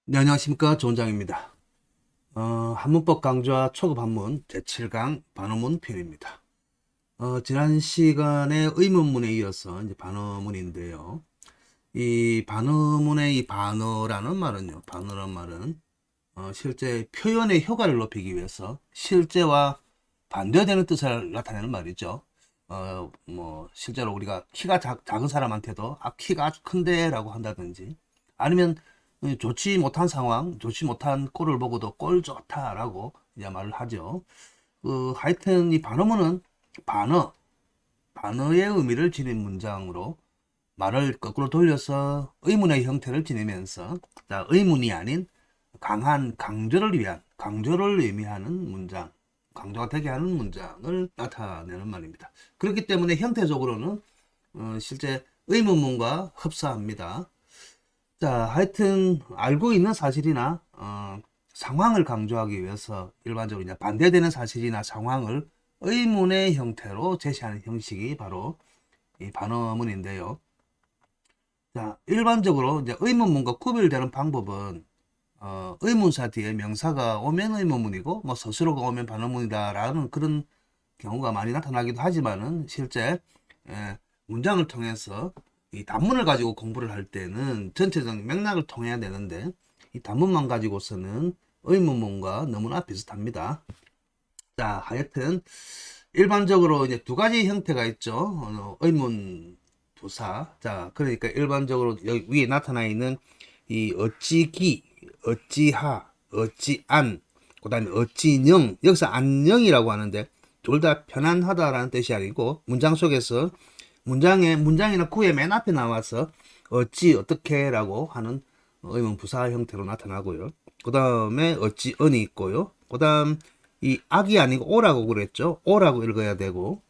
네, 안녕하십니까. 조원장입니다. 한문법 강좌 초급 한문 제7강 반어문 편입니다. 지난 시간에 의문문에 이어서 이제 반어문인데요. 이 반어문의 이 반어라는 말은요, 반어란 말은 실제 표현의 효과를 높이기 위해서 실제와 반대되는 뜻을 나타내는 말이죠. 실제로 우리가 키가 작은 사람한테도 키가 아주 큰데라고 한다든지 아니면 좋지 못한 상황, 좋지 못한 꼴을 보고도 꼴 좋다라고 이제 말을 하죠. 하여튼 이 반어문은 반어, 반어의 의미를 지닌 문장으로 말을 거꾸로 돌려서 의문의 형태를 지니면서 의문이 아닌 강한 강조를 위한 강조를 의미하는 문장, 강조가 되게 하는 문장을 나타내는 말입니다. 그렇기 때문에 형태적으로는 실제 의문문과 흡사합니다. 자, 하여튼 알고 있는 사실이나 상황을 강조하기 위해서 일반적으로 이제 반대되는 사실이나 상황을 의문의 형태로 제시하는 형식이 바로 이 반어문인데요. 자, 일반적으로 이제 의문문과 구별되는 방법은 의문사 뒤에 명사가 오면 의문문이고 뭐 서술어가 오면 반어문이다라는 그런 경우가 많이 나타나기도 하지만은 실제 문장을 통해서 이 단문을 가지고 공부를 할 때는 전체적인 맥락을 통해야 되는데 이 단문만 가지고서는 의문문과 너무나 비슷합니다. 자, 하여튼 일반적으로 이제 두 가지 형태가 있죠. 의문 부사. 자, 그러니까 일반적으로 여기 위에 나타나 있는 이 어찌기, 어찌하, 어찌안, 그다음에 어찌녕. 여기서 안녕이라고 하는데 둘 다 편안하다라는 뜻이 아니고 문장 속에서 문장이나 구의 맨 앞에 나와서 어찌 어떻게라고 하는 의문 부사 형태로 나타나고요. 그 다음에 어찌 언이 있고요. 그 다음 이 악이 아니고 오라고 그랬죠. 오라고 읽어야 되고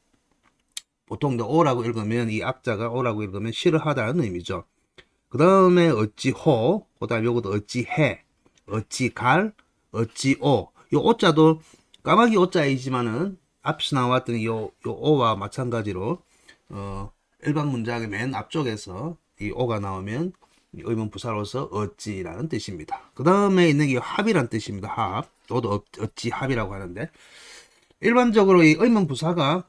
보통 오라고 읽으면 이 악자가 오라고 읽으면 싫어하다는 의미죠. 그 다음에 어찌 호, 그 다음에 요것도 어찌 해, 어찌 갈, 어찌 오. 요 오자도 까마귀 오자이지만은 앞서 나왔던 요 오와 마찬가지로 일반 문장의 맨 앞쪽에서 이 오가 나오면 의문 부사로서 어찌라는 뜻입니다. 그 다음에 있는 게 합이란 뜻입니다. 합. 또도 어찌 합이라고 하는데 일반적으로 이 의문 부사가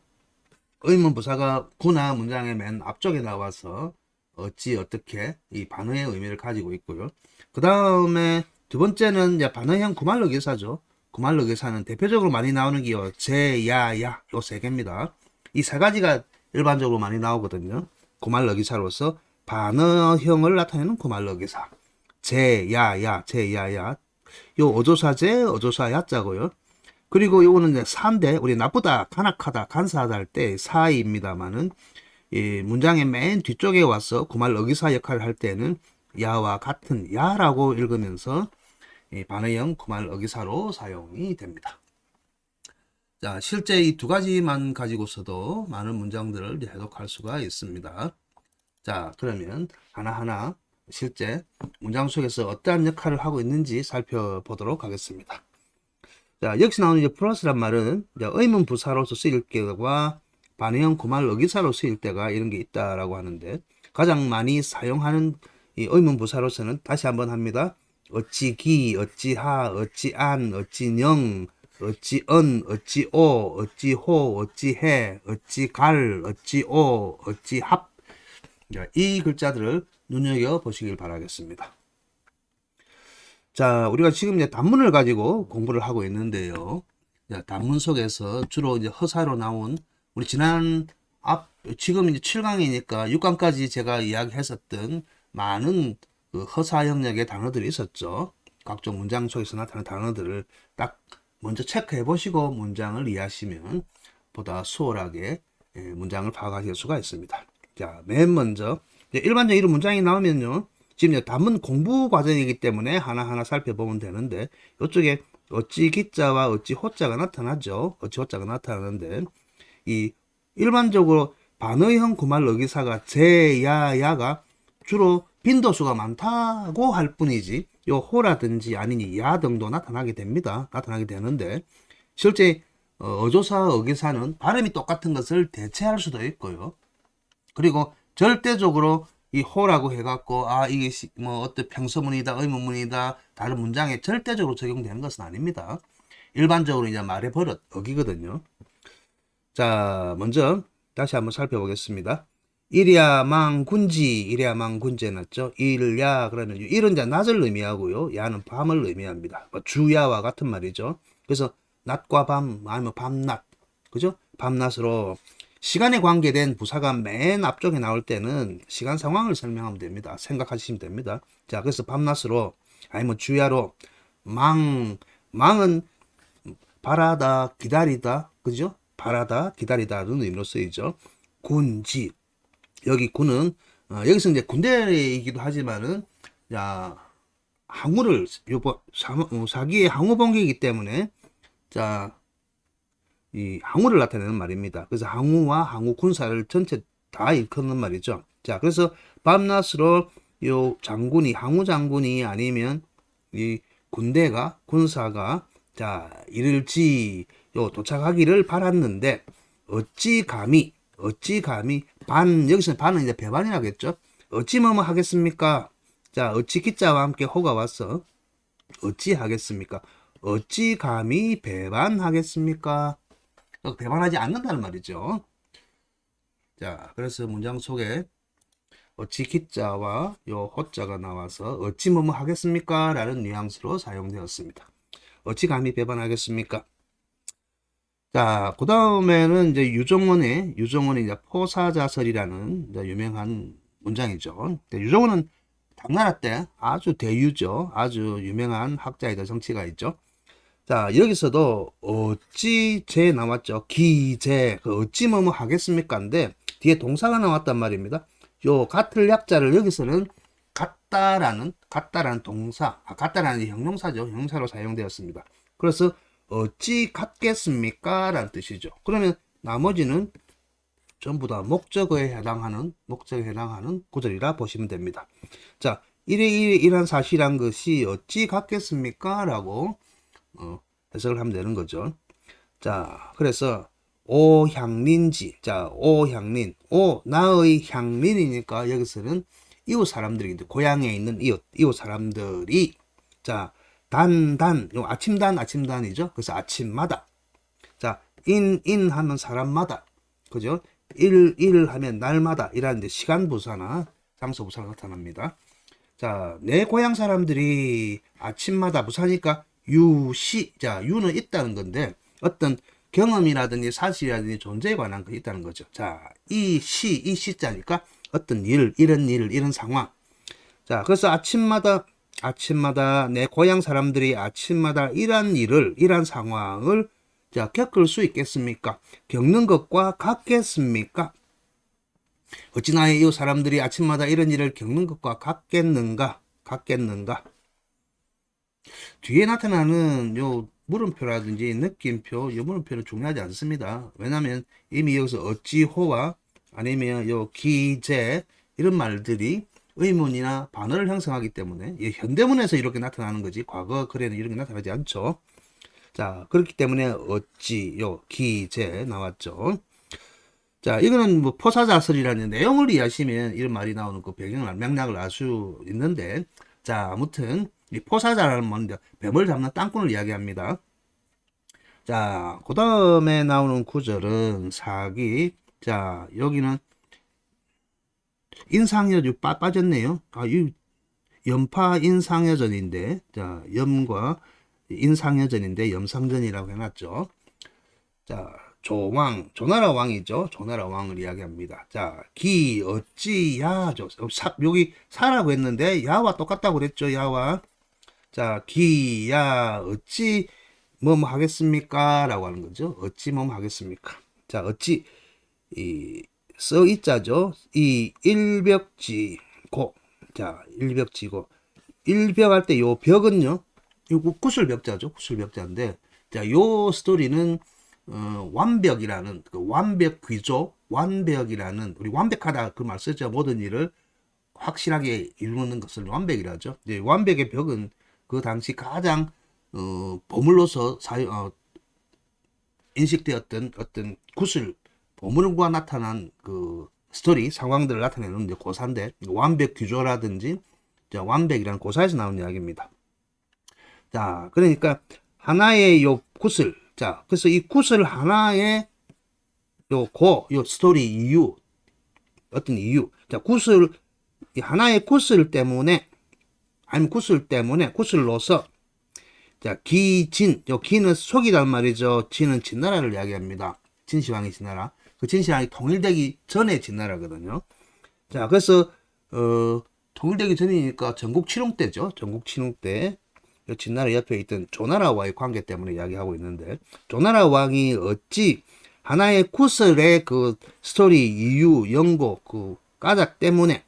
구나 문장의 맨 앞쪽에 나와서 어찌 어떻게 이 반어의 의미를 가지고 있고요. 그 다음에 두 번째는 이제 반어형 구말러 기사죠. 구말러 기사는 대표적으로 많이 나오는 게요. 제, 야, 야 요 세 개입니다. 이 세 가지가 일반적으로 많이 나오거든요. 구말러 기사로서 반어형을 나타내는 구말러 기사. 제, 야, 야, 제, 야, 야. 요 어조사제, 어조사 야자고요. 그리고 요거는 이제 사인데 우리 나쁘다, 간악하다, 간사하다 할 때 사입니다만은 이 문장의 맨 뒤쪽에 와서 구말 어기사 역할을 할 때는 야와 같은 야라고 읽으면서 이 반어형 구말 어기사로 사용이 됩니다. 자, 실제 이 두 가지만 가지고서도 많은 문장들을 해석할 수가 있습니다. 자, 그러면 하나하나 실제 문장 속에서 어떠한 역할을 하고 있는지 살펴보도록 하겠습니다. 자, 여기서 나오는 이제 플러스란 말은 이제 의문 부사로서 쓰일 때와 반의형 구말 어기사로 쓰일 때가 이런 게 있다라고 하는데 가장 많이 사용하는 이 의문 부사로서는 다시 한번 합니다. 어찌기, 어찌하, 어찌안, 어찌녕, 어찌언, 어찌오, 어찌호, 어찌해, 어찌갈, 어찌오, 어찌합. 이 글자들을 눈여겨 보시길 바라겠습니다. 자, 우리가 지금 이제 단문을 가지고 공부를 하고 있는데요. 자, 단문 속에서 주로 이제 허사로 나온 우리 지금 이제 7강이니까 6강까지 제가 이야기했었던 많은 그 허사 영역의 단어들이 있었죠. 각종 문장 속에서 나타나는 단어들을 딱 먼저 체크해 보시고 문장을 이해하시면 보다 수월하게 문장을 파악하실 수가 있습니다. 자, 맨 먼저 일반적으로 이런 문장이 나오면요. 지금 단문 공부 과정이기 때문에 하나하나 살펴보면 되는데 이쪽에 어찌 기자와 어찌 호자가 나타나죠. 어찌 호자가 나타나는데 이 일반적으로 반어형 구말 어기사가 제, 야, 야가 주로 빈도수가 많다고 할 뿐이지 요 호라든지 아니니 야 등도 나타나게 됩니다. 나타나게 되는데 실제 어조사 어기사는 발음이 똑같은 것을 대체할 수도 있고요. 그리고 절대적으로 이 호라고 해갖고 이게 뭐 어떤 평서문이다 의문문이다 다른 문장에 절대적으로 적용되는 것은 아닙니다. 일반적으로 이제 말의 버릇 어기거든요. 자, 먼저 다시 한번 살펴보겠습니다. 일야망군지 해놨죠. 일야 그러면 일은 이제 낮을 의미하고요. 야는 밤을 의미합니다. 뭐 주야와 같은 말이죠. 그래서 낮과 밤 아니면 밤낮 그죠? 밤낮으로 시간에 관계된 부사가 맨 앞쪽에 나올 때는 시간 상황을 설명하면 됩니다. 생각하시면 됩니다. 자, 그래서 밤낮으로 아니면 주야로 망은 바라다 기다리다 그죠? 바라다 기다리다는 의미로 쓰이죠. 군지 여기 군은 여기서 이제 군대이기도 하지만은 자 항우를 사기의 항우 번개이기 때문에 자 이 항우를 나타내는 말입니다. 그래서 항우와 항우 군사를 전체 다 일컫는 말이죠. 자 그래서 밤낮으로 요 장군이 항우 장군이 아니면 이 군대가 군사가 자 이를지 요 도착하기를 바랐는데 어찌 감히 여기서 반은 이제 배반이라겠죠. 어찌 뭐뭐 하겠습니까? 자 어찌 기자와 함께 호가 왔어. 어찌 하겠습니까? 어찌 감히 배반하겠습니까? 배반하지 않는다는 말이죠. 자 그래서 문장 속에 어찌 기자와 요 호자가 나와서 어찌 뭐뭐 하겠습니까? 라는 뉘앙스로 사용되었습니다. 어찌 감히 배반하겠습니까? 자, 그 다음에는 이제 유정원의 이제 포사자설이라는 이제 유명한 문장이죠. 유정원은 당나라 때 아주 대유죠. 아주 유명한 학자이자 정치가 있죠. 자, 여기서도 어찌 제 나왔죠. 기제, 그 어찌 뭐뭐 하겠습니까인데 뒤에 동사가 나왔단 말입니다. 요 같을 약자를 여기서는 같다라는 동사, 같다라는 형용사죠. 형용사로 사용되었습니다. 그래서 어찌 같겠습니까? 라는 뜻이죠. 그러면 나머지는 전부 다 목적어에 해당하는 구절이라 보시면 됩니다. 자, 이런 사실한 것이 어찌 같겠습니까? 라고 해석을 하면 되는 거죠. 자, 그래서 오향린지, 자, 오향린, 나의 향린이니까 여기서는 이웃 사람들이 고향에 있는 이웃 사람들이 자 요 아침단이죠. 그래서 아침마다. 자, 인 하면 사람마다. 그죠? 일 하면 날마다. 이라는 이제 시간 부사나 장소 부사가 나타납니다. 자, 내 고향 사람들이 아침마다 부사니까 유시. 자, 유는 있다는 건데 어떤 경험이라든지 사실이라든지 존재에 관한 것이 있다는 거죠. 자, 이 시자니까 어떤 이런 상황. 자, 그래서 아침마다 내 고향 사람들이 아침마다 이런 상황을 자, 겪을 수 있겠습니까? 겪는 것과 같겠습니까? 어찌 나의 이 사람들이 아침마다 이런 일을 겪는 것과 같겠는가? 뒤에 나타나는 요 물음표라든지 느낌표, 요 물음표는 중요하지 않습니다. 왜냐하면 이미 여기서 어찌호와 아니면 요 기재 이런 말들이 의문이나 반어를 형성하기 때문에 현대문에서 이렇게 나타나는 거지 과거 글에는 이런 게 나타나지 않죠. 자 그렇기 때문에 어찌 요 기재 나왔죠. 자 이거는 뭐 포사자설이라는 내용을 이해하시면 이런 말이 나오는 그 배경을 맥락을 알 수 있는데 자 아무튼 이 포사자라는 뭔데 뱀을 잡는 땅꾼을 이야기합니다. 자 그 다음에 나오는 구절은 사기. 자 여기는 인상여전 빠졌네요. 이 염파 인상여전인데 자 염과 인상여전인데 염상전이라고 해놨죠. 자 조나라 왕이죠. 조나라 왕을 이야기합니다. 자 기 어찌 야죠. 여기 사라고 했는데 야와 똑같다고 그랬죠. 야와. 자 기 야 어찌 뭐뭐 하겠습니까? 라고 하는 거죠. 어찌 뭐뭐 하겠습니까? 자 어찌 이 써이자죠. 이 일벽지고. 자, 일벽지고. 일벽할 때 요 벽은요. 요거 구술벽자죠. 구술벽자인데 자, 요 스토리는 완벽이라는 그 완벽 귀조, 완벽이라는 우리 완벽하다 그 말 쓰죠. 모든 일을 확실하게 이루는 것을 완벽이라죠. 네, 완벽의 벽은 그 당시 가장 보물로서 인식되었던 어떤 구슬 보물과 나타난 그 스토리, 상황들을 나타내는 이제 고사인데, 완벽 규조라든지, 완벽이라는 고사에서 나온 이야기입니다. 자, 그러니까 하나의 요 구슬, 자, 그래서 이 구슬 하나의 요 스토리 이유, 어떤 이유, 자, 구슬, 하나의 구슬 때문에, 아니면 구슬 때문에, 구슬로서, 자, 기진, 요 기는 속이란 말이죠. 진은 진나라를 이야기합니다. 진시황이 진나라. 그 진시황이 통일되기 전에 진나라거든요. 자, 그래서, 통일되기 전이니까 전국 칠홍 때죠. 전국 칠홍 때. 진나라 옆에 있던 조나라와의 관계 때문에 이야기하고 있는데, 조나라 왕이 어찌 하나의 구슬의 그 스토리, 이유, 연고, 그 까닭 때문에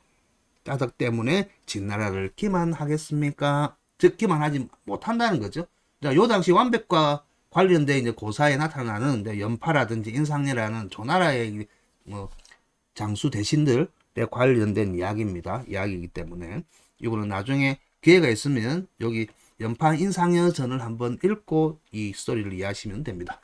진나라를 기만하겠습니까? 즉, 기만하지 못한다는 거죠. 자, 요 당시 완벽과 관련된 이제 고사에 나타나는 연파라든지 인상리라는 조나라의 뭐 장수 대신들에 관련된 이야기이기 때문에 이거는 나중에 기회가 있으면 여기 연파 인상여전을 한번 읽고 이 스토리를 이해하시면 됩니다.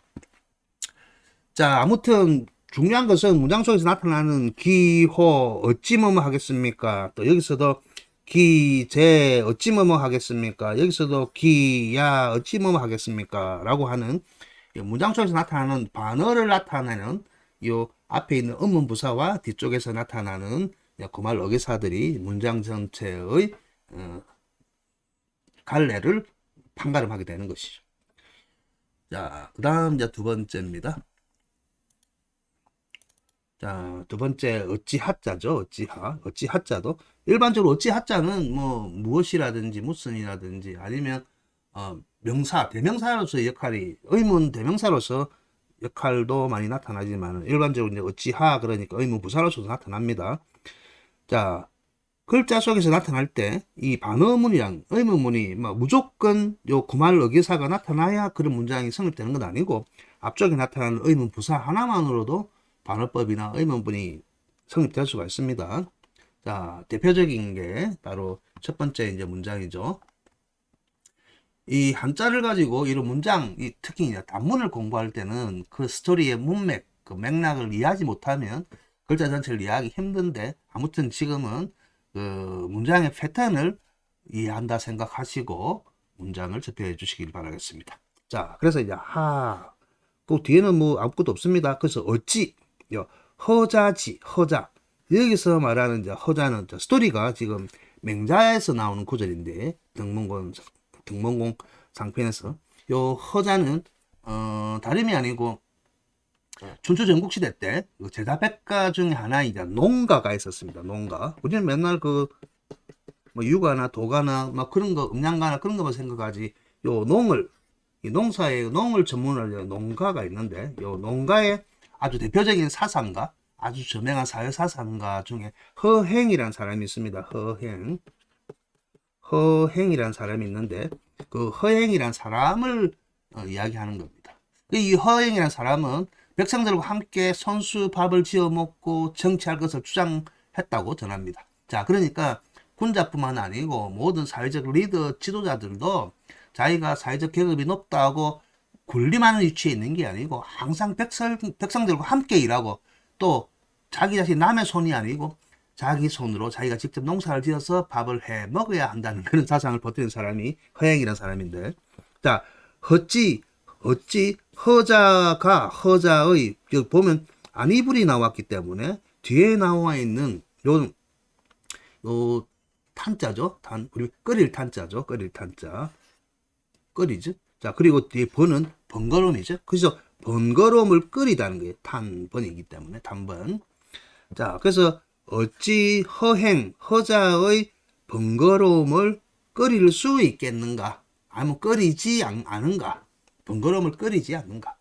자, 아무튼 중요한 것은 문장 속에서 나타나는 기호 어찌 뭐뭐 하겠습니까? 또 여기서도 기제 어찌 뭐뭐 하겠습니까? 여기서도 기야 어찌 뭐뭐 하겠습니까? 라고 하는 문장 속에서 나타나는 반어를 나타내는 이 앞에 있는 의문부사와 뒤쪽에서 나타나는 고말 어개사들이 문장 전체의 갈래를 판가름하게 되는 것이죠. 자, 그 다음 이제 두 번째입니다. 자, 두 번째 어찌하자죠. 어찌하자도 일반적으로 어찌하자는 뭐 무엇이라든지 무슨이라든지 아니면 명사, 대명사로서의 역할이 의문 대명사로서 역할도 많이 나타나지만 일반적으로 이제 어찌하 그러니까 의문 부사로서도 나타납니다. 자, 글자 속에서 나타날 때 이 반어문이란 의문문이 뭐 무조건 요 고말 어기사가 나타나야 그런 문장이 성립되는 건 아니고 앞쪽에 나타나는 의문 부사 하나만으로도 반어법이나 의문문이 성립될 수가 있습니다. 자, 대표적인 게 바로 첫 번째 이제 문장이죠. 이 한자를 가지고 이런 문장, 특히 이제 단문을 공부할 때는 그 스토리의 문맥, 그 맥락을 이해하지 못하면 글자 전체를 이해하기 힘든데 아무튼 지금은 그 문장의 패턴을 이해한다 생각하시고 문장을 접해 주시길 바라겠습니다. 자, 그래서 이제 그 뒤에는 뭐 아무것도 없습니다. 그래서 어찌, 허자지, 허자. 여기서 말하는 이제 허자는 스토리가 지금 맹자에서 나오는 구절인데 등문공 상편에서 요 허자는 다름이 아니고 춘추 전국시대 때 제자백가 중에 하나이자 농가가 있었습니다. 농가. 우리는 맨날 뭐 유가나 도가나 막 그런 거 음양가나 그런 거만 생각하지 요 농사의 농을 전문으로 하는 농가가 있는데 요 농가의 아주 대표적인 사상가, 아주 저명한 사회사상가 중에 허행이라는 사람이 있습니다. 허행이라는 사람이 있는데 그 허행이라는 사람을 이야기하는 겁니다. 이 허행이라는 사람은 백성들과 함께 손수밥을 지어 먹고 정치할 것을 주장했다고 전합니다. 자, 그러니까 군자뿐만 아니고 모든 사회적 리더 지도자들도 자기가 사회적 계급이 높다고 군림하는 위치에 있는 게 아니고 항상 백성들과 함께 일하고 또 자기 자신 남의 손이 아니고 자기 손으로 자기가 직접 농사를 지어서 밥을 해 먹어야 한다는 그런 사상을 버티는 사람이 허행이라는 사람인데, 자, 어찌 허자의 여기 보면 안이불이 나왔기 때문에 뒤에 나와 있는 요 탄자죠. 우리 끓일 탄자죠. 끓일 탄자. 끓이죠. 자, 그리고 뒤에 번은 번거로움이죠. 그래서 번거로움을 끓이다는 거예요. 탄번이기 때문에 탄번. 자, 그래서 어찌 허자의 번거로움을 끓일 수 있겠는가? 아니면 끓이지 않은가? 번거로움을 끓이지 않는가?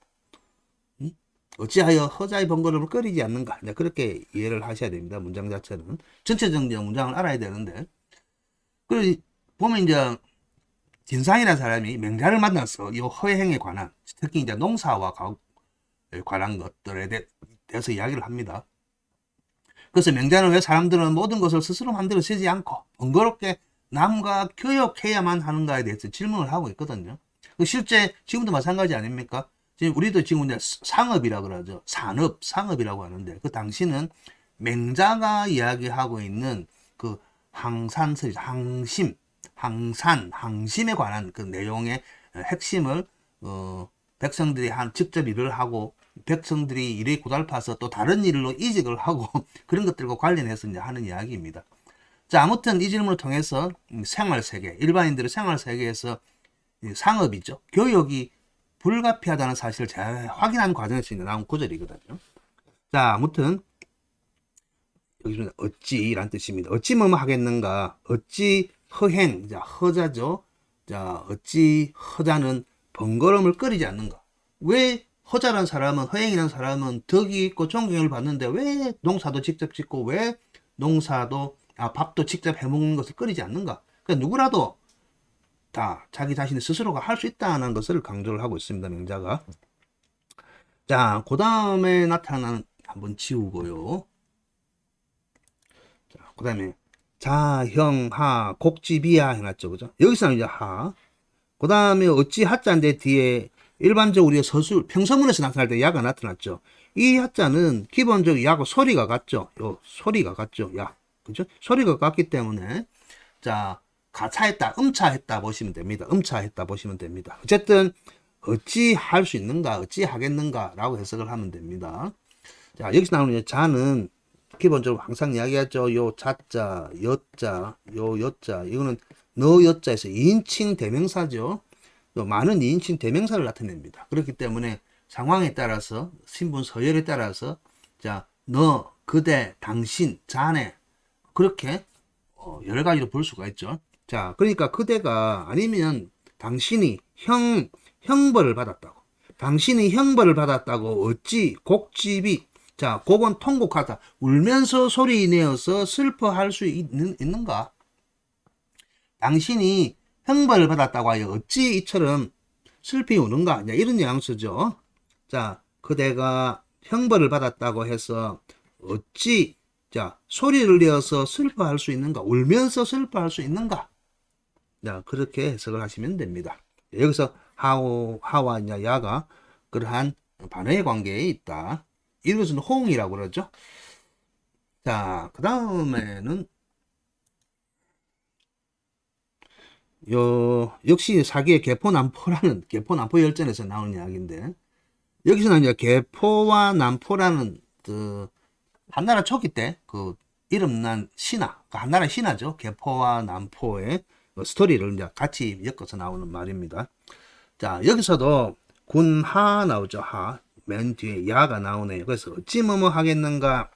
어찌하여 허자의 번거로움을 끓이지 않는가? 그렇게 이해를 하셔야 됩니다. 문장 자체는. 전체적인 문장을 알아야 되는데. 그리고 보면 이제 진상이라는 사람이 맹자를 만나서 이 허행에 관한, 특히 이제 농사와 관한 것들에 대해서 이야기를 합니다. 그래서 맹자는 왜 사람들은 모든 것을 스스로 만들어 쓰지 않고 번거롭게 남과 교역해야만 하는가에 대해서 질문을 하고 있거든요. 실제 지금도 마찬가지 아닙니까? 지금 우리도 지금 이제 상업이라 그러죠. 상업이라고 하는데 그 당시는 맹자가 이야기하고 있는 그 항산설이 항심에 관한 그 내용의 핵심을 백성들이 직접 일을 하고 백성들이 일에 고달파서 또 다른 일로 이직을 하고 그런 것들과 관련해서 이제 하는 이야기입니다. 자, 아무튼 이 질문을 통해서 생활세계, 일반인들의 생활세계에서 상업이죠. 교역이 불가피하다는 사실을 확인한 과정에서 나온 구절이거든요. 자, 아무튼 여기는 어찌란 뜻입니다. 어찌 뭐뭐 하겠는가? 어찌 허행, 자, 허자죠. 자, 어찌 허자는 번거로움을 꺼리지 않는가? 왜 허자란 사람은, 허행이라는 사람은 덕이 있고 존경을 받는데 왜 농사도 직접 짓고 왜 밥도 직접 해먹는 것을 꺼리지 않는가? 그러니까 누구라도 다 자기 자신의 스스로가 할 수 있다는 것을 강조를 하고 있습니다. 명자가. 자, 그 다음에 나타나는 한번 지우고요. 자, 그 다음에 자, 형, 하, 곡지비야 해놨죠. 그죠? 여기서는 이제 하. 그 다음에 어찌 하자인데 뒤에 일반적으로 우리가 평서문에서 나타날 때 야가 나타났죠. 이 하자는 기본적으로 야고 소리가 같죠. 요 소리가 같죠. 야. 그죠? 소리가 같기 때문에 자, 가차했다, 음차했다 보시면 됩니다. 음차했다 보시면 됩니다. 어쨌든 어찌 할 수 있는가, 어찌 하겠는가 라고 해석을 하면 됩니다. 자, 여기서 나오는 자는 기본적으로 항상 이야기하죠. 요 자자, 여자, 요 여자, 이거는 너 여자에서 2인칭 대명사죠. 많은 2인칭 대명사를 나타냅니다. 그렇기 때문에 상황에 따라서 신분 서열에 따라서 자, 너, 그대, 당신, 자네 그렇게 여러 가지로 볼 수가 있죠. 자, 그러니까 그대가 아니면 당신이 형벌을 받았다고. 당신이 형벌을 받았다고 어찌 곡집이 자, 곡은 통곡하다. 울면서 소리 내어서 슬퍼할 수 있는가? 당신이 형벌을 받았다고 하여 어찌 이처럼 슬피 우는가? 이런 뉘앙스죠. 자, 그대가 형벌을 받았다고 해서 어찌 자, 소리를 내어서 슬퍼할 수 있는가? 울면서 슬퍼할 수 있는가? 자, 그렇게 해석을 하시면 됩니다. 여기서 하와 야가 그러한 반어의 관계에 있다. 이것은 호응이라고 그러죠. 자, 그 다음에는 역시 사기의 개포남포라는 개포남포 열전에서 나오는 이야기인데 여기서는 이제 개포와 남포라는 한나라 초기 때 그 이름난 신화, 한나라 신화죠. 개포와 남포의 스토리를 이제 같이 엮어서 나오는 말입니다. 자, 여기서도 군하 나오죠. 하. 맨 뒤에 야가 나오네요. 그래서 어찌 뭐뭐 하겠는가.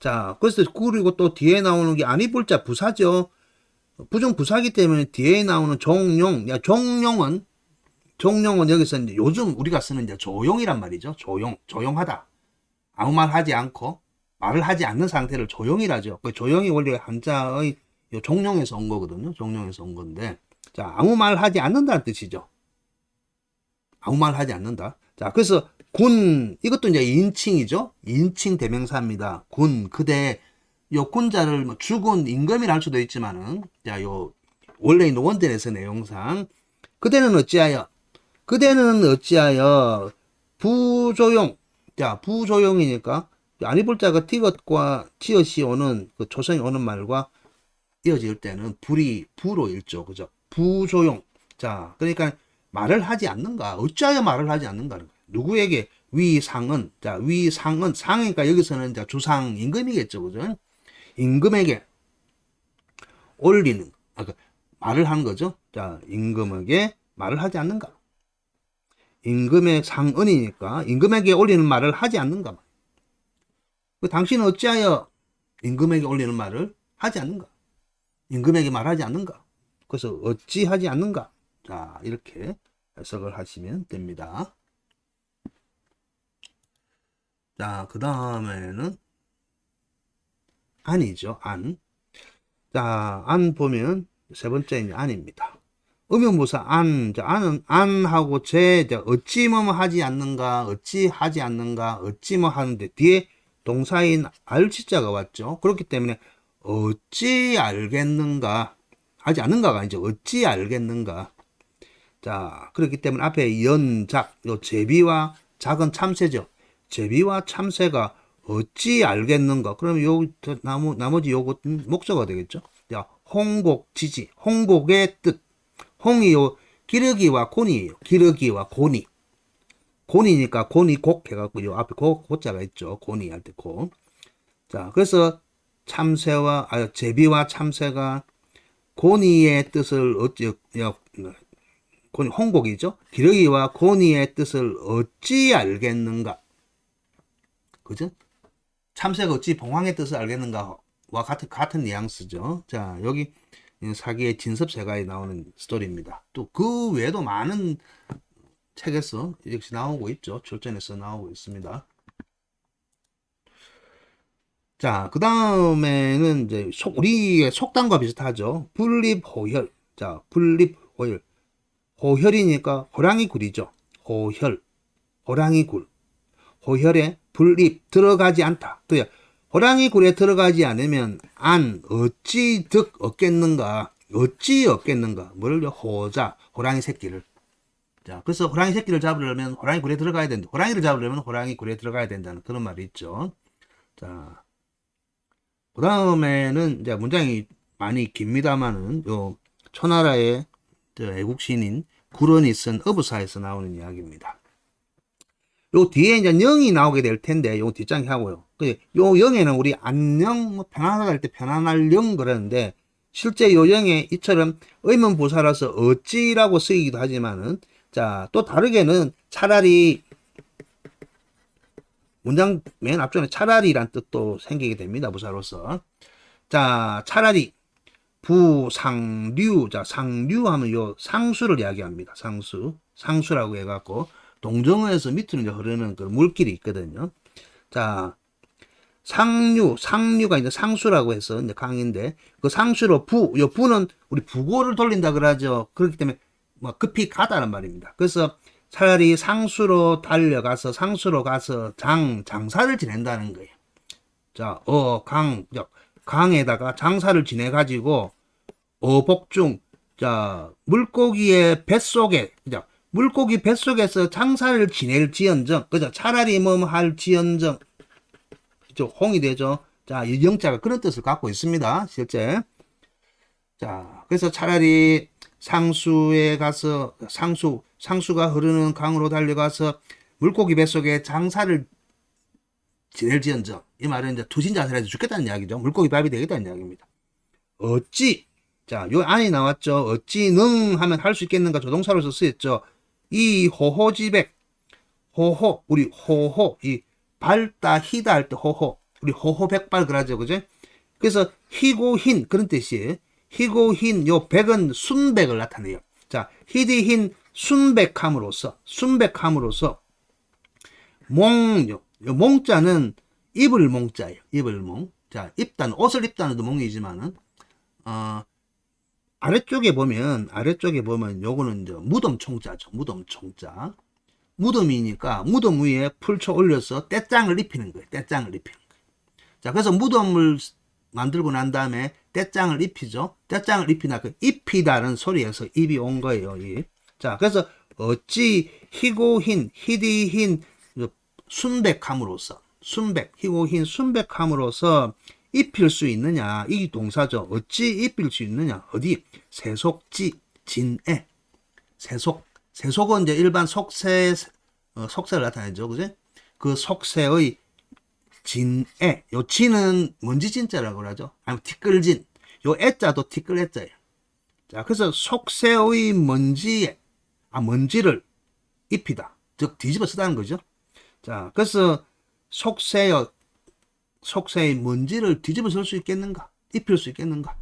자, 그래서 그리고 또 뒤에 나오는 게 아니불자 부사죠. 부정부사기 때문에 뒤에 나오는 종용. 야, 종용은 여기서 이제 요즘 우리가 쓰는 이제 조용이란 말이죠. 조용하다. 아무 말 하지 않고 말을 하지 않는 상태를 조용이라죠. 그 조용이 원래 한자의 종용에서 온 거거든요. 종용에서 온 건데. 자, 아무 말 하지 않는다는 뜻이죠. 아무 말 하지 않는다. 자, 그래서 이것도 이제 2인칭이죠. 2인칭 대명사입니다. 그대, 요 군자를 죽은 임금이라 할 수도 있지만은, 자, 원래 원전에서 내용상, 그대는 어찌하여 부조용, 자, 부조용이니까, 아니불자가 티것과 치엇이 오는, 그 초성이 오는 말과 이어질 때는 부로 읽죠. 그죠? 부조용. 자, 그러니까 말을 하지 않는가? 어찌하여 말을 하지 않는가는 거예요. 누구에게 위상은, 자, 상이니까 여기서는 자, 주상 임금이겠죠. 그죠? 임금에게 올리는, 말을 하는 거죠. 자, 임금에게 말을 하지 않는가? 임금의 상은이니까 임금에게 올리는 말을 하지 않는가? 당신은 어찌하여 임금에게 올리는 말을 하지 않는가? 임금에게 말하지 않는가? 그래서 어찌하지 않는가? 자, 이렇게 해석을 하시면 됩니다. 자, 그 다음에는 안이죠. 안. 자, 안 보면 세 번째는 안입니다. 의명부사 안. 자, 안은 안하고 어찌 뭐 하지 않는가, 어찌 하지 않는가, 어찌 뭐 하는데 뒤에 동사인 알지자가 왔죠. 그렇기 때문에 어찌 알겠는가, 하지 않는가가 아니죠. 어찌 알겠는가. 자, 그렇기 때문에 앞에 연작, 제비와 작은 참새죠. 제비와 참새가 어찌 알겠는가? 그러면 나머지 요것 목적어가 되겠죠? 자, 홍곡, 지지. 홍곡의 뜻. 홍이 기러기와 곤이에요. 기러기와 곤이. 곤이니까 곤이 곡 해갖고 요 앞에 고자가 있죠. 곤이 할 때 고. 자, 그래서 제비와 참새가 곤이의 뜻을 홍곡이죠. 기러기와 곤이의 뜻을 어찌 알겠는가? 그죠? 참새가 어찌 봉황의 뜻을 알겠는가와 같은 뉘앙스죠. 자, 여기 사기의 진섭세가에 나오는 스토리입니다. 또 그 외에도 많은 책에서 역시 나오고 있죠. 출전에서 나오고 있습니다. 자, 그 다음에는 이제 우리의 속담과 비슷하죠. 분립호혈. 자, 분립호혈. 호혈이니까 호랑이 굴이죠. 호혈. 호랑이 굴. 호혈에 분립 들어가지 않다. 또 호랑이 굴에 들어가지 않으면 어찌 득 얻겠는가? 어찌 얻겠는가? 뭐를 호자, 호랑이 새끼를. 자, 그래서 호랑이 새끼를 잡으려면 호랑이 굴에 들어가야 된다. 호랑이를 잡으려면 호랑이 굴에 들어가야 된다는 그런 말이 있죠. 자, 그 다음에는 이제 문장이 많이 깁니다만은 요 초나라의 애국시인인 구런이 쓴 어부사에서 나오는 이야기입니다. 요 뒤에 이제 영이 나오게 될 텐데 요 뒷장이 하고요. 요 영에는 우리 안녕 뭐 편안하다 할 때 편안할 영 그러는데 실제 요 영에 이처럼 의문부사라서 어찌라고 쓰이기도 하지만은 자, 또 다르게는 차라리 문장 맨 앞쪽에 차라리란 뜻도 생기게 됩니다. 부사로서. 자, 차라리 부상류. 자, 상류 하면 요 상수를 이야기합니다. 상수라고 해갖고 동정어에서 밑으로 이제 흐르는 그 물길이 있거든요. 자, 상류가 이제 상수라고 해서 이제 강인데 그 상수로 요 부는 우리 부고를 돌린다 그러죠. 그렇기 때문에 뭐 급히 가다란 말입니다. 그래서 차라리 상수로 달려가서 상수로 가서 장사를 지낸다는 거예요. 자, 강에다가 장사를 지내 가지고 어복중. 자, 물고기의 뱃속에 물고기 뱃속에서 장사를 지낼지언정. 그죠? 차라리 할지언정. 그죠? 홍이 되죠. 자, 이 영자가 그런 뜻을 갖고 있습니다. 실제. 자, 그래서 차라리 상수에 가서 상수가 흐르는 강으로 달려가서 물고기 뱃속에 장사를 지낼지언정. 이 말은 이제 투신자살해서 죽겠다는 이야기죠. 물고기 밥이 되겠다는 이야기입니다. 어찌. 자, 요 안이 나왔죠. 어찌 능 하면 할 수 있겠는가 조동사로서 쓰였죠. 이 호호지백. 우리 호호, 이 밝다, 희다 할 때 호호. 우리 호호백발 그러죠. 그죠? 그래서 희고 흰 그런 뜻이에요. 희고 흰, 요 백은 순백을 나타내요. 자, 희디 흰 순백함으로써, 요 몽자는 입을 몽자예요. 입을 몽. 자, 옷을 입다는 몽이지만은, 아래쪽에 보면 요거는 이제 무덤 총자죠. 무덤 총자. 무덤이니까 무덤 위에 풀쳐 올려서 떼장을 입히는 거예요. 자, 그래서 무덤을 만들고 난 다음에 떼장을 입히죠. 떼장을 입히다는 소리에서 입이 온 거예요. 자, 그래서 어찌 희고 흰, 희디 흰 순백함으로써 희고 흰 순백함으로써 입힐 수 있느냐. 이 동사죠. 어찌 입힐 수 있느냐. 어디? 세속지, 진에. 세속은 이제 일반 속세를 나타내죠. 그지? 그 속세의 진에. 요 진은 먼지 진자라고 그러죠. 아니면 티끌진. 요 애자도 티끌 애자예요. 자, 그래서 속세의 먼지를 입히다. 즉, 뒤집어 쓰다는 거죠. 자, 그래서 속세의 먼지를 뒤집어 쓸 수 있겠는가? 입힐 수 있겠는가?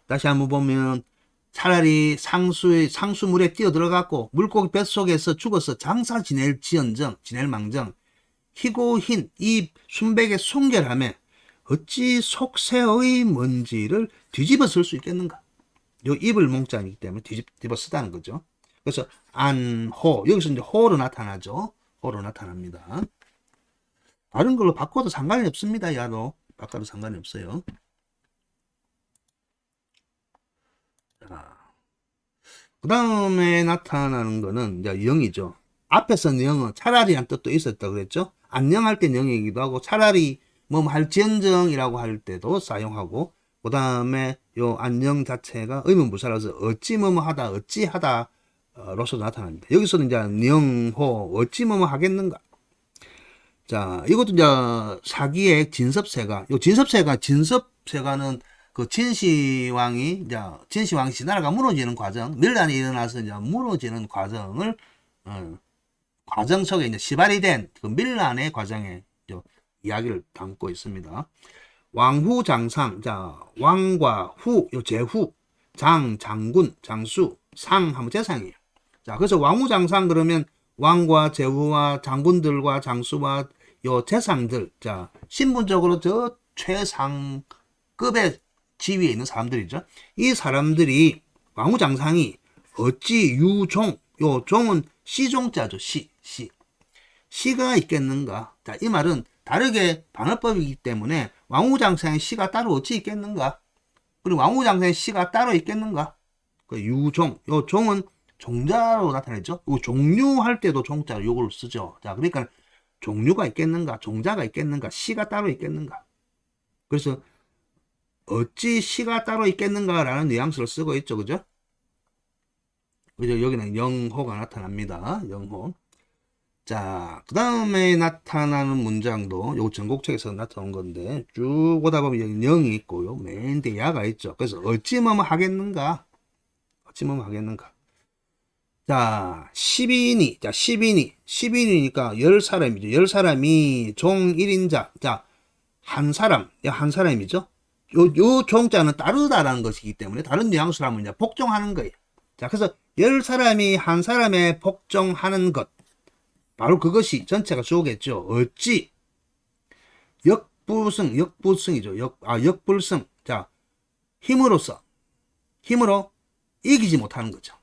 다시 한번 보면 차라리 상수물에 뛰어들어갔고 물고기 뱃속에서 죽어서 장사 지낼 망정 희고 흰 이 순백의 순결함에 어찌 속세의 먼지를 뒤집어 쓸 수 있겠는가? 요 입을 몽자이기 때문에 뒤집어 쓰다는 거죠. 그래서 안호 여기서 이제 호로 나타나죠. 호로 나타납니다. 다른 걸로 바꿔도 상관이 없습니다. 야도 바꿔도 상관이 없어요. 그 다음에 나타나는 거는 이제 영이죠. 앞에서는 영은 차라리란 뜻도 있었다고 그랬죠. 안녕할 때 영이기도 하고, 차라리 뭐 할지언정이라고 할 때도 사용하고, 그 다음에 요 안녕 자체가 의문부사라서 어찌 뭐뭐 하다, 어찌하다 로서도 나타납니다. 여기서는 이제 영호 어찌 뭐뭐 하겠는가. 자, 이것도 이제 사기의 진섭세가, 요 진섭세가는 그 진시황이 지나라가 무너지는 과정, 밀란이 일어나서 이제 무너지는 과정을 과정 속에 이제 시발이 된 그 밀란의 과정에 이야기를 담고 있습니다. 왕후장상, 자, 왕과 후, 요 제후, 장군, 장수, 상 하면 재상이에요. 자, 그래서 왕후장상 그러면 왕과 제후와 장군들과 장수와 요 재상들, 자, 신분적으로 저 최상급의 지위에 있는 사람들이죠. 이 사람들이 왕후장상이 어찌 유종, 요 종은 시종자죠. 시가 있겠는가? 자, 이 말은 다르게 반어법이기 때문에 왕후장상의 시가 따로 어찌 있겠는가? 그리고 왕후장상의 시가 따로 있겠는가? 그 유종, 요 종은 종자로 나타내죠. 종류할 때도 종자로 요걸 쓰죠. 자, 그러니까 종류가 있겠는가? 종자가 있겠는가? 시가 따로 있겠는가? 그래서 어찌 시가 따로 있겠는가라는 뉘앙스를 쓰고 있죠. 그죠? 그죠? 여기는 영호가 나타납니다. 영호. 자, 그 다음에 나타나는 문장도 요 전곡책에서 나타난 건데 쭉 오다 보면 여기 영이 있고요. 맨 뒤에 야가 있죠. 그래서 어찌 뭐뭐 하겠는가? 어찌 뭐뭐 하겠는가? 자, 10인이, 자, 10인이니까 10사람이죠. 10사람이 종 1인자. 자, 한 사람이죠. 요 종자는 따르다라는 것이기 때문에 다른 뉘앙스로 하면 이제 복종하는 거예요. 자, 그래서 10사람이 한 사람에 복종하는 것. 바로 그것이 전체가 주어겠죠. 어찌 역불승이죠. 역불승. 자, 힘으로 이기지 못하는 거죠.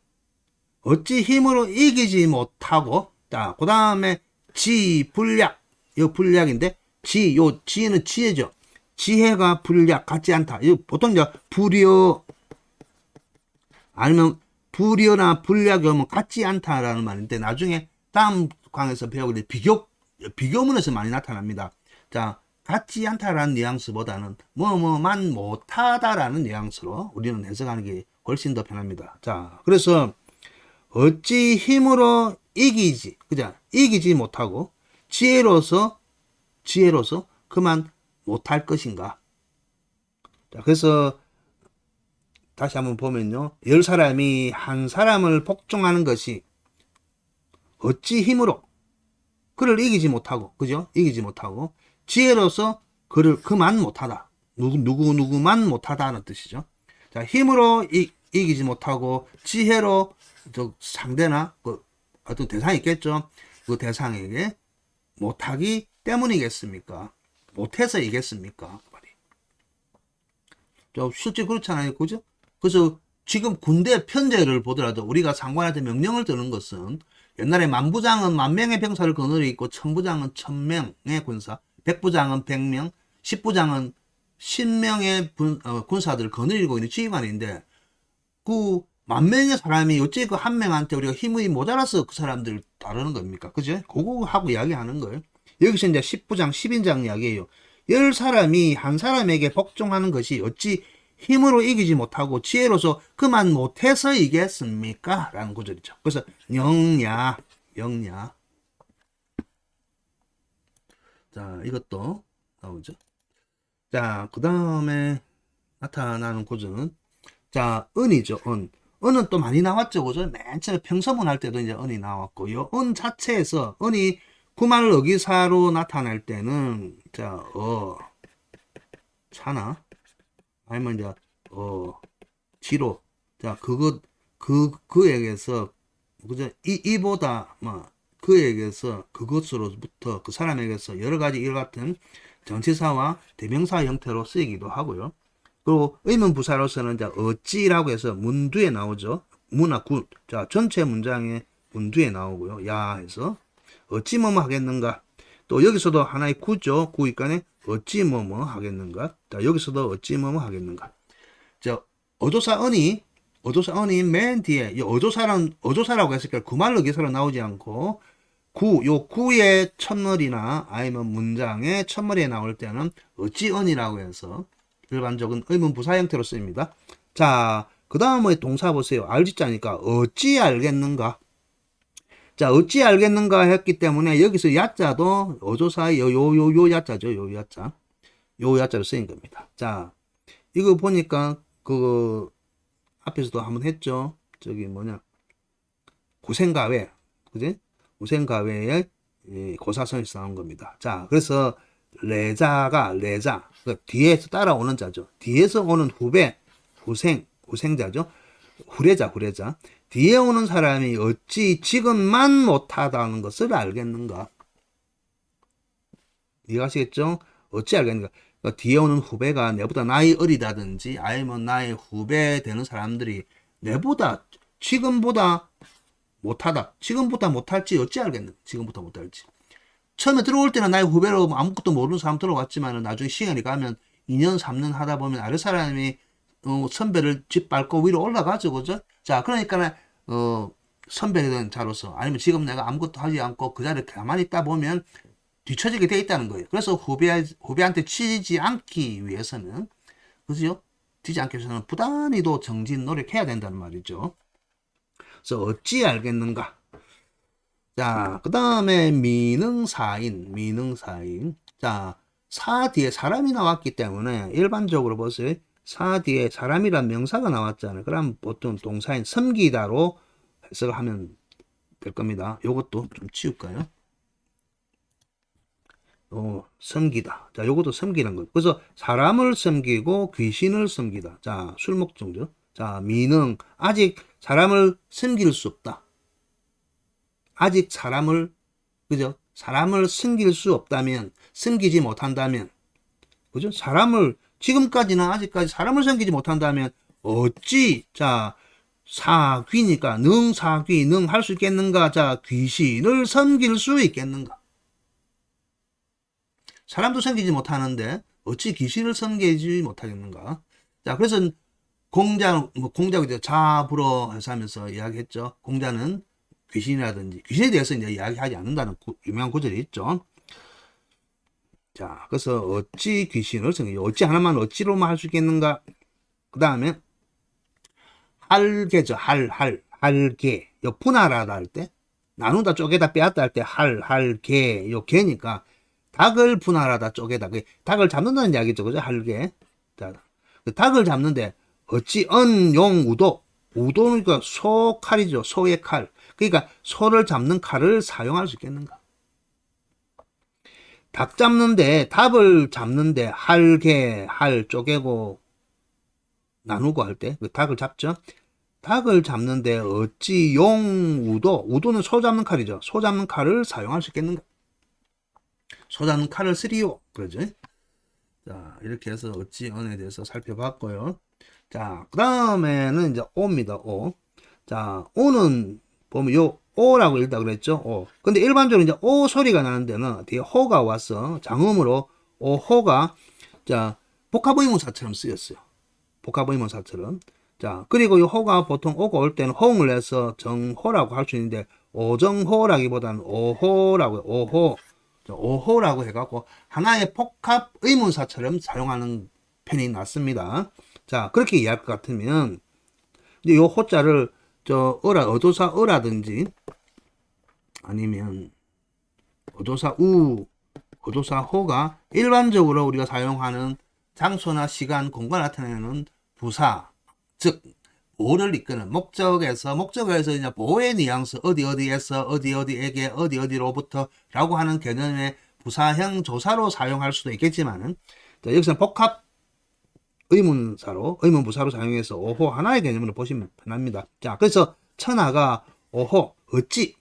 어찌 힘으로 이기지 못하고, 자, 그 다음에 지불약. 요 불약인데, 지는 지혜죠. 지혜가 불약 같지 않다. 이거 보통 이제 불여, 아니면 불여나 불약이 오면 같지 않다라는 말인데, 나중에 다음 강에서 배우길 비교문에서 많이 나타납니다. 자, 같지 않다라는 뉘앙스보다는 뭐뭐만 못하다라는 뉘앙스로 우리는 해석하는 게 훨씬 더 편합니다. 자, 그래서 어찌 힘으로 이기지 못하고 지혜로서 그만 못할 것인가. 자, 그래서 다시 한번 보면요. 10사람이 한 사람을 복종하는 것이 어찌 힘으로 그를 이기지 못하고, 그죠? 이기지 못하고, 지혜로서 그를 그만 못하다. 누구만 못하다는 뜻이죠. 자, 힘으로 이기지 못하고, 지혜로 상대나 어떤 대상이 있겠죠? 그 대상에게 못하기 때문이겠습니까? 못해서 이겠습니까? 실제 그렇잖아요. 그죠? 그래서 지금 군대 편제를 보더라도 우리가 상관한테 명령을 드는 것은 옛날에 만부장은 10,000명의 병사를 거느리고 천부장은 1,000명의 군사, 백부장은 100명, 십부장은 10명의 군사들을 거느리고 있는 지휘관인데 그 10,000명의 사람이 어째 그 한 명한테 우리가 힘이 모자라서 그 사람들을 다루는 겁니까? 그죠? 그거 하고 이야기하는 거예요. 여기서 이제 10부장, 10인장 이야기예요. 10사람이 한 사람에게 복종하는 것이 어찌 힘으로 이기지 못하고 지혜로서 그만 못해서 이겠습니까? 라는 구절이죠. 그래서 영야. 자, 이것도 나오죠. 자, 그 다음에 나타나는 구절은 자, 은이죠. 은은 또 많이 나왔죠. 그죠? 맨 처음에 평서문 할 때도 이제 은이 나왔고요. 은 자체에서 은이 구말 어기사로 나타날 때는 자, 차나 아니면 이제 지로 자 그에게서 그죠 이보다 뭐 그에게서 그것으로부터 그 사람에게서 여러 가지 이와 같은 전치사와 대명사 형태로 쓰이기도 하고요. 그리고 의문부사로서는 이제 어찌라고 해서 문두에 나오죠. 무나 군. 자, 전체 문장에 문두에 나오고요. 야 해서 어찌 뭐뭐 하겠는가. 또 여기서도 하나의 구죠. 구니까는 어찌 뭐뭐 하겠는가. 자, 여기서도 어찌 뭐뭐 하겠는가. 자, 어조사 은이 맨 뒤에 이 어조사라고 했으니까 구말로 기사로 나오지 않고 요 구의 첫머리나 아니면 문장의 첫머리에 나올 때는 어찌언이라고 해서 일반적인 의문 부사 형태로 쓰입니다. 자, 그 다음에 동사 보세요. 알지자니까 어찌 알겠는가. 자, 어찌 알겠는가 했기 때문에 여기서 야자도 어조사의 요 야자죠. 요 야자. 요 야자로 쓰인 겁니다. 자, 이거 보니까 그 앞에서도 한번 했죠. 저기 뭐냐. 구생가외. 그지? 구생가외의 고사성에서 나온 겁니다. 자, 그래서 레자가 레자. 그러니까 뒤에서 따라오는 자죠. 뒤에서 오는 후배, 후생자죠. 후레자. 뒤에 오는 사람이 어찌 지금만 못하다는 것을 알겠는가? 이해하시겠죠? 어찌 알겠는가? 그러니까 뒤에 오는 후배가 내보다 나이 어리다든지 아니면 나의 후배 되는 사람들이 내보다 지금보다 못하다. 지금보다 못할지 어찌 알겠는가? 지금부터 못할지. 처음에 들어올 때는 나의 후배로 아무것도 모르는 사람 들어왔지만 나중에 시간이 가면 2년, 3년 하다 보면 아래 사람이 선배를 짓밟고 위로 올라가죠. 그죠? 자, 그러니까 선배된 자로서 아니면 지금 내가 아무것도 하지 않고 그 자리에 가만히 있다 보면 뒤처지게 돼 있다는 거예요. 그래서 후배한테 치지 않기 위해서는, 그죠? 치지 않기 위해서는 부단히도 정진 노력해야 된다는 말이죠. 그래서 어찌 알겠는가? 자, 그 다음에 미능사인. 자, 사 뒤에 사람이 나왔기 때문에 일반적으로 보세요. 사 뒤에 사람이란 명사가 나왔잖아요. 그럼 보통 동사인 섬기다로 해석을 하면 될 겁니다. 요것도 좀 치울까요? 섬기다. 자, 요것도 섬기는 거. 그래서 사람을 섬기고 귀신을 섬기다. 자, 술목정죠. 자, 미능. 아직 사람을 섬길 수 없다. 아직 사람을, 그죠? 사람을 섬길 수 없다면, 섬기지 못한다면, 그죠? 사람을, 지금까지는 아직까지 사람을 섬기지 못한다면, 어찌, 자, 사귀니까, 능사귀, 할 수 있겠는가? 자, 귀신을 섬길 수 있겠는가? 사람도 섬기지 못하는데, 어찌 귀신을 섬기지 못하겠는가? 자, 그래서 공자가 자불어 해서 하면서 이야기했죠. 공자는 귀신이라든지 귀신에 대해서 이제 이야기하지 않는다는 유명한 구절이 있죠. 자, 그래서 어찌 귀신을 섬기죠. 어찌 하나만 어찌로만 할 수 있겠는가? 그 다음에 할개죠. 할개. 요 분할하다 할 때, 나누다 쪼개다 빼앗다 할 때 할개. 요 개니까 닭을 분할하다 쪼개다. 닭을 잡는다는 이야기죠. 그죠? 할개. 자, 닭을 잡는데 어찌 은용우도. 우도니까 소 칼이죠. 소의 칼. 그러니까 소를 잡는 칼을 사용할 수 있겠는가? 닭 잡는데, 닭을 잡는데 할개, 할 쪼개고 나누고 할 때, 그 닭을 잡죠. 닭을 잡는데 어찌 용우도, 우도는 소 잡는 칼이죠. 소 잡는 칼을 사용할 수 있겠는가? 소 잡는 칼을 쓰리요. 그러죠. 자, 이렇게 해서 어찌 언에 대해서 살펴봤고요. 자, 그 다음에는 이제 오입니다. 오. 자, 오는 보면 요 오라고 읽다 그랬죠. 오. 근데 일반적으로 이제 오 소리가 나는 데는 뒤에 호가 와서 장음으로 오호가 자 복합의문사처럼 쓰였어요. 복합의문사처럼. 자, 그리고 이 호가 보통 오고 올 때는 호응을 해서 정호라고 할 수 있는데 오정호라기보다는 오호라고 오호라고 해갖고 하나의 복합 의문사처럼 사용하는 편이 낫습니다. 자, 그렇게 이해할 것 같으면 이제 요 호자를 어조사 어라든지 아니면 어조사 우, 어조사 호가 일반적으로 우리가 사용하는 장소나 시간, 공간을 나타내는 부사, 즉 보를 이끄는 목적에서 이제 보의 뉘앙스 어디에서 어디에게 어디로부터라고 하는 개념의 부사형 조사로 사용할 수도 있겠지만은 여기서는 복합 의문부사로 사용해서 오호 하나의 개념으로 보시면 편합니다. 자, 그래서 천하가 오호 어찌,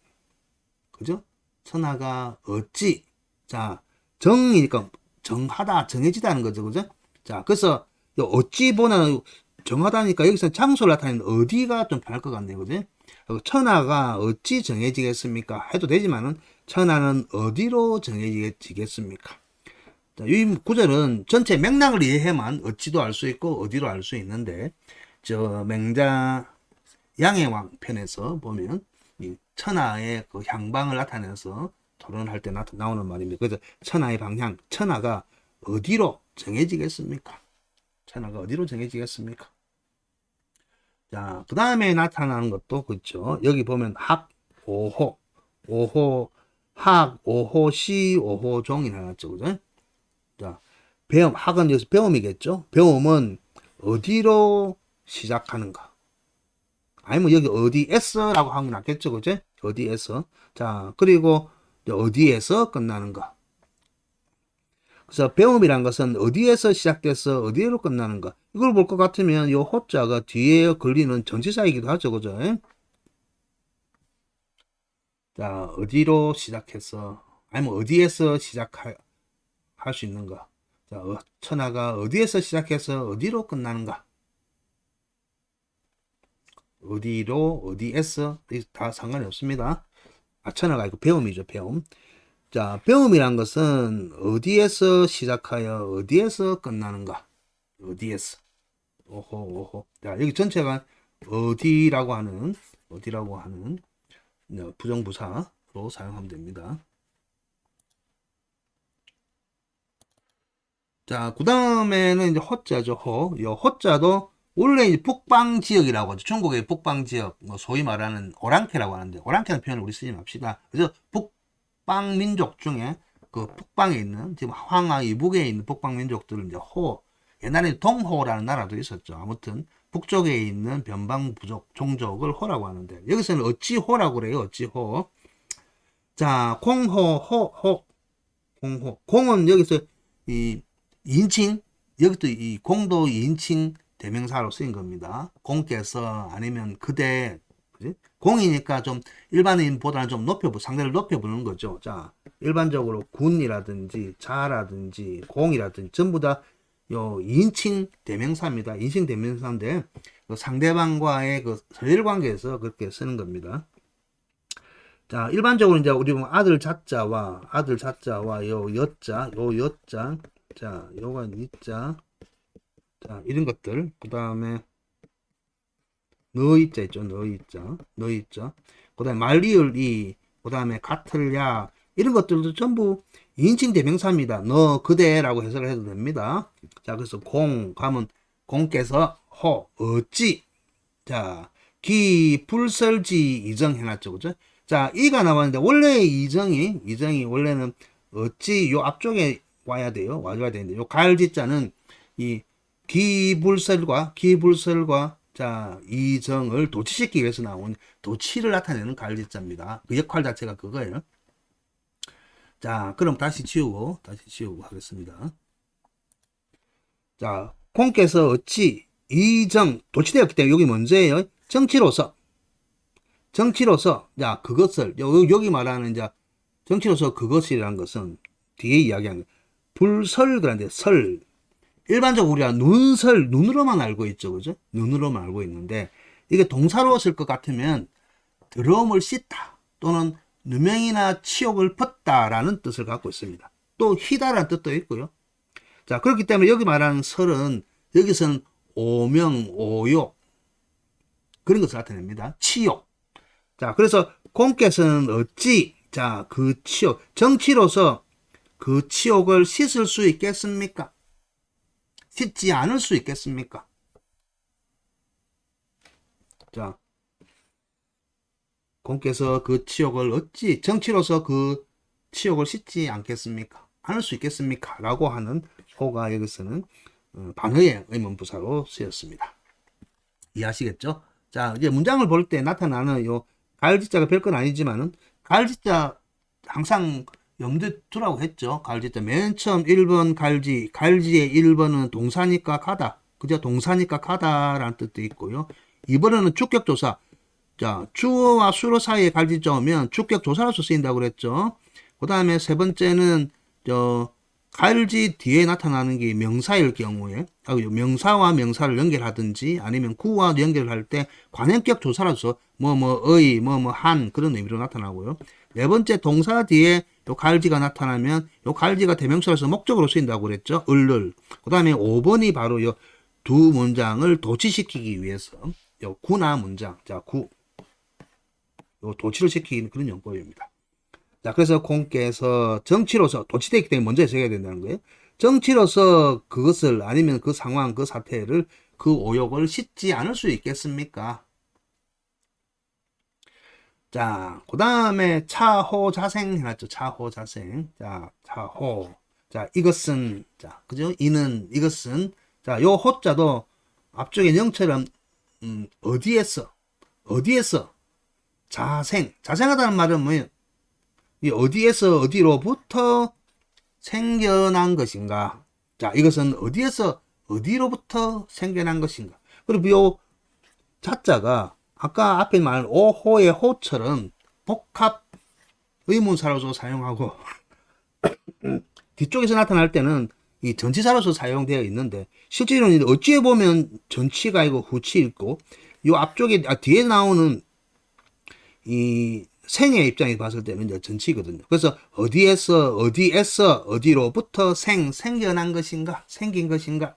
그죠? 천하가 어찌. 자, 정이니까 정하다, 정해지다는 거죠, 그죠? 자, 그래서 어찌보다는 정하다니까 여기서 장소를 나타내는 어디가 좀 편할 것 같네요, 그죠? 천하가 어찌 정해지겠습니까? 해도 되지만은 천하는 어디로 정해지겠습니까? 자, 이 구절은 전체 맥락을 이해해만 어찌도 알 수 있고 어디로 알 수 있는데 저 맹자 양해왕 편에서 보면 이 천하의 그 향방을 나타내서 토론할 때 나오는 말입니다. 그래서 천하의 방향, 천하가 어디로 정해지겠습니까? 천하가 어디로 정해지겠습니까? 자, 그 다음에 나타나는 것도 그렇죠. 여기 보면 학, 오호, 오호, 학, 오호, 시, 오호, 종이 나왔죠. 그죠? 자, 배움, 학은 여기서 배움이겠죠. 배움은 어디로 시작하는가? 아니면 여기 어디에서라고 하는 게 낫겠죠. 그죠? 어디에서. 자, 그리고 어디에서 끝나는가? 그래서 배움이란 것은 어디에서 시작돼서 어디로 끝나는가? 이걸 볼 것 같으면 이 호자가 뒤에 걸리는 전치사이기도 하죠. 그죠? 자, 어디로 시작해서 아니면 어디에서 시작할 수 있는가? 자, 천하가 어디에서 시작해서 어디로 끝나는가? 어디로 어디에서 다 상관이 없습니다. 천하가 아니고 배움이죠. 배움. 자, 배움이란 것은 어디에서 시작하여 어디에서 끝나는가? 어디에서? 오호, 오호. 자, 여기 전체가 어디라고 하는 부정부사로 사용하면 됩니다. 자, 그 다음에는 이제 호자죠. 이 호자도 원래 이제 북방 지역이라고 하죠. 중국의 북방 지역, 소위 말하는 오랑캐라고 하는데, 오랑캐라는 표현을 우리 쓰지 맙시다. 그래서 북방 민족 중에 그 북방에 있는, 지금 황하 이북에 있는 북방 민족들을 이제 옛날에 동호라는 나라도 있었죠. 아무튼 북쪽에 있는 변방 부족 종족을 호라고 하는데, 여기서는 어찌호라고 그래요. 어찌호. 자, 공호. 공은 여기서 이 인칭, 여기도 이 공도 인칭 대명사로 쓰인 겁니다. 공께서 아니면 그대, 그지? 공이니까 좀 일반인보다는 좀 상대를 높여보는 거죠. 자, 일반적으로 군이라든지 자라든지 공이라든지 전부 다 요 인칭 대명사입니다. 인칭 대명사인데 그 상대방과의 그 서열 관계에서 그렇게 쓰는 겁니다. 자, 일반적으로 이제 우리 보면 아들 자자와 요 여자, 자, 요가 이자, 자, 이런 것들. 그 다음에 너이자 있죠. 너이자. 그 다음에 말리을이, 그 다음에 같을야, 이런 것들도 전부 인칭 대명사입니다. 너, 그대라고 해석을 해도 됩니다. 자, 그래서 가면 공께서 어찌. 자, 불설지 이정 해놨죠. 그죠? 자, 이가 나왔는데, 원래 이정이 원래는 어찌 요 앞쪽에 와야 돼요. 와줘야 되는데, 요 갈지자는 이 기불설과 자, 이정을 도치시키기 위해서 나온 도치를 나타내는 갈지자입니다. 그 역할 자체가 그거예요. 자, 그럼 다시 지우고 하겠습니다. 자, 공께서 어찌 이정 도치되었기 때문에 여기 문제예요. 정치로서 자, 그것을 여기 말하는 이제 정치로서 그것이라는 것은 뒤에 이야기하는 불설 그런데 설 일반적으로 우리가 눈으로만 알고 있죠. 그죠? 눈으로만 알고 있는데 이게 동사로 쓸 것 같으면 더러움을 씻다 또는 누명이나 치욕을 벗다라는 뜻을 갖고 있습니다. 또 희다라는 뜻도 있고요. 자, 그렇기 때문에 여기 말하는 설은 여기서는 오명, 오욕 그런 것을 나타냅니다. 치욕. 자, 그래서 공께서는 어찌 자, 그 치욕 정치로서 그 치욕을 씻을 수 있겠습니까? 씻지 않을 수 있겠습니까? 자, 공께서 그 치욕을 어찌 정치로서 그 치욕을 씻지 않겠습니까? 않을 수 있겠습니까? 라고 하는 호가 여기서는 반어의 의문부사로 쓰였습니다. 이해하시겠죠? 자, 이제 문장을 볼 때 나타나는 요 갈지자가 별건 아니지만은 갈지자 항상 염두에 두라고 했죠. 갈지자 맨 처음 1번 갈지의 1번은 동사니까 가다. 그죠? 동사니까 가다라는 뜻도 있고요. 2번은 주격조사. 자, 주어와 수로 사이에 갈지자 오면 주격조사로서 쓰인다고 그랬죠. 그 다음에 세 번째는 갈지 뒤에 나타나는 게 명사일 경우에 명사와 명사를 연결하든지 아니면 구와 연결을 할 때 관행격 조사로서 뭐뭐의 뭐뭐한 그런 의미로 나타나고요. 네 번째 동사 뒤에 요 갈지가 나타나면 요 갈지가 대명사로서 목적으로 쓰인다고 그랬죠. 을을. 그 다음에 5번이 바로 요 두 문장을 도치시키기 위해서 요 구나 문장. 자, 구. 요 도치를 시키는 그런 용법입니다. 자, 그래서 공께서 정치로서 도치되기 때문에 먼저 해석해야 된다는 거예요. 정치로서 그것을 아니면 그 상황, 그 사태를 그 오욕을 씻지 않을 수 있겠습니까? 자, 그 다음에 차호자생 해놨죠. 차호자생. 자, 차호. 자, 이것은, 자, 그죠? 이는, 이것은. 자, 요 호자도 앞쪽에 영처럼, 어디에서, 어디에서, 자생. 자생하다는 말은 뭐예요? 이 어디에서, 어디로부터 생겨난 것인가? 자, 이것은 어디에서, 어디로부터 생겨난 것인가? 그리고 요 자자가 아까 앞에 말한 오호의 호처럼 복합 의문사로서 사용하고 뒤쪽에서 나타날 때는 이 전치사로서 사용되어 있는데 실제로는 어찌해 보면 전치가 아니고 후치 있고 요 앞쪽에 뒤에 나오는 이 생의 입장에서 봤을 때는 이제 전치거든요. 그래서 어디에서 어디로부터 생겨난 것인가 생긴 것인가.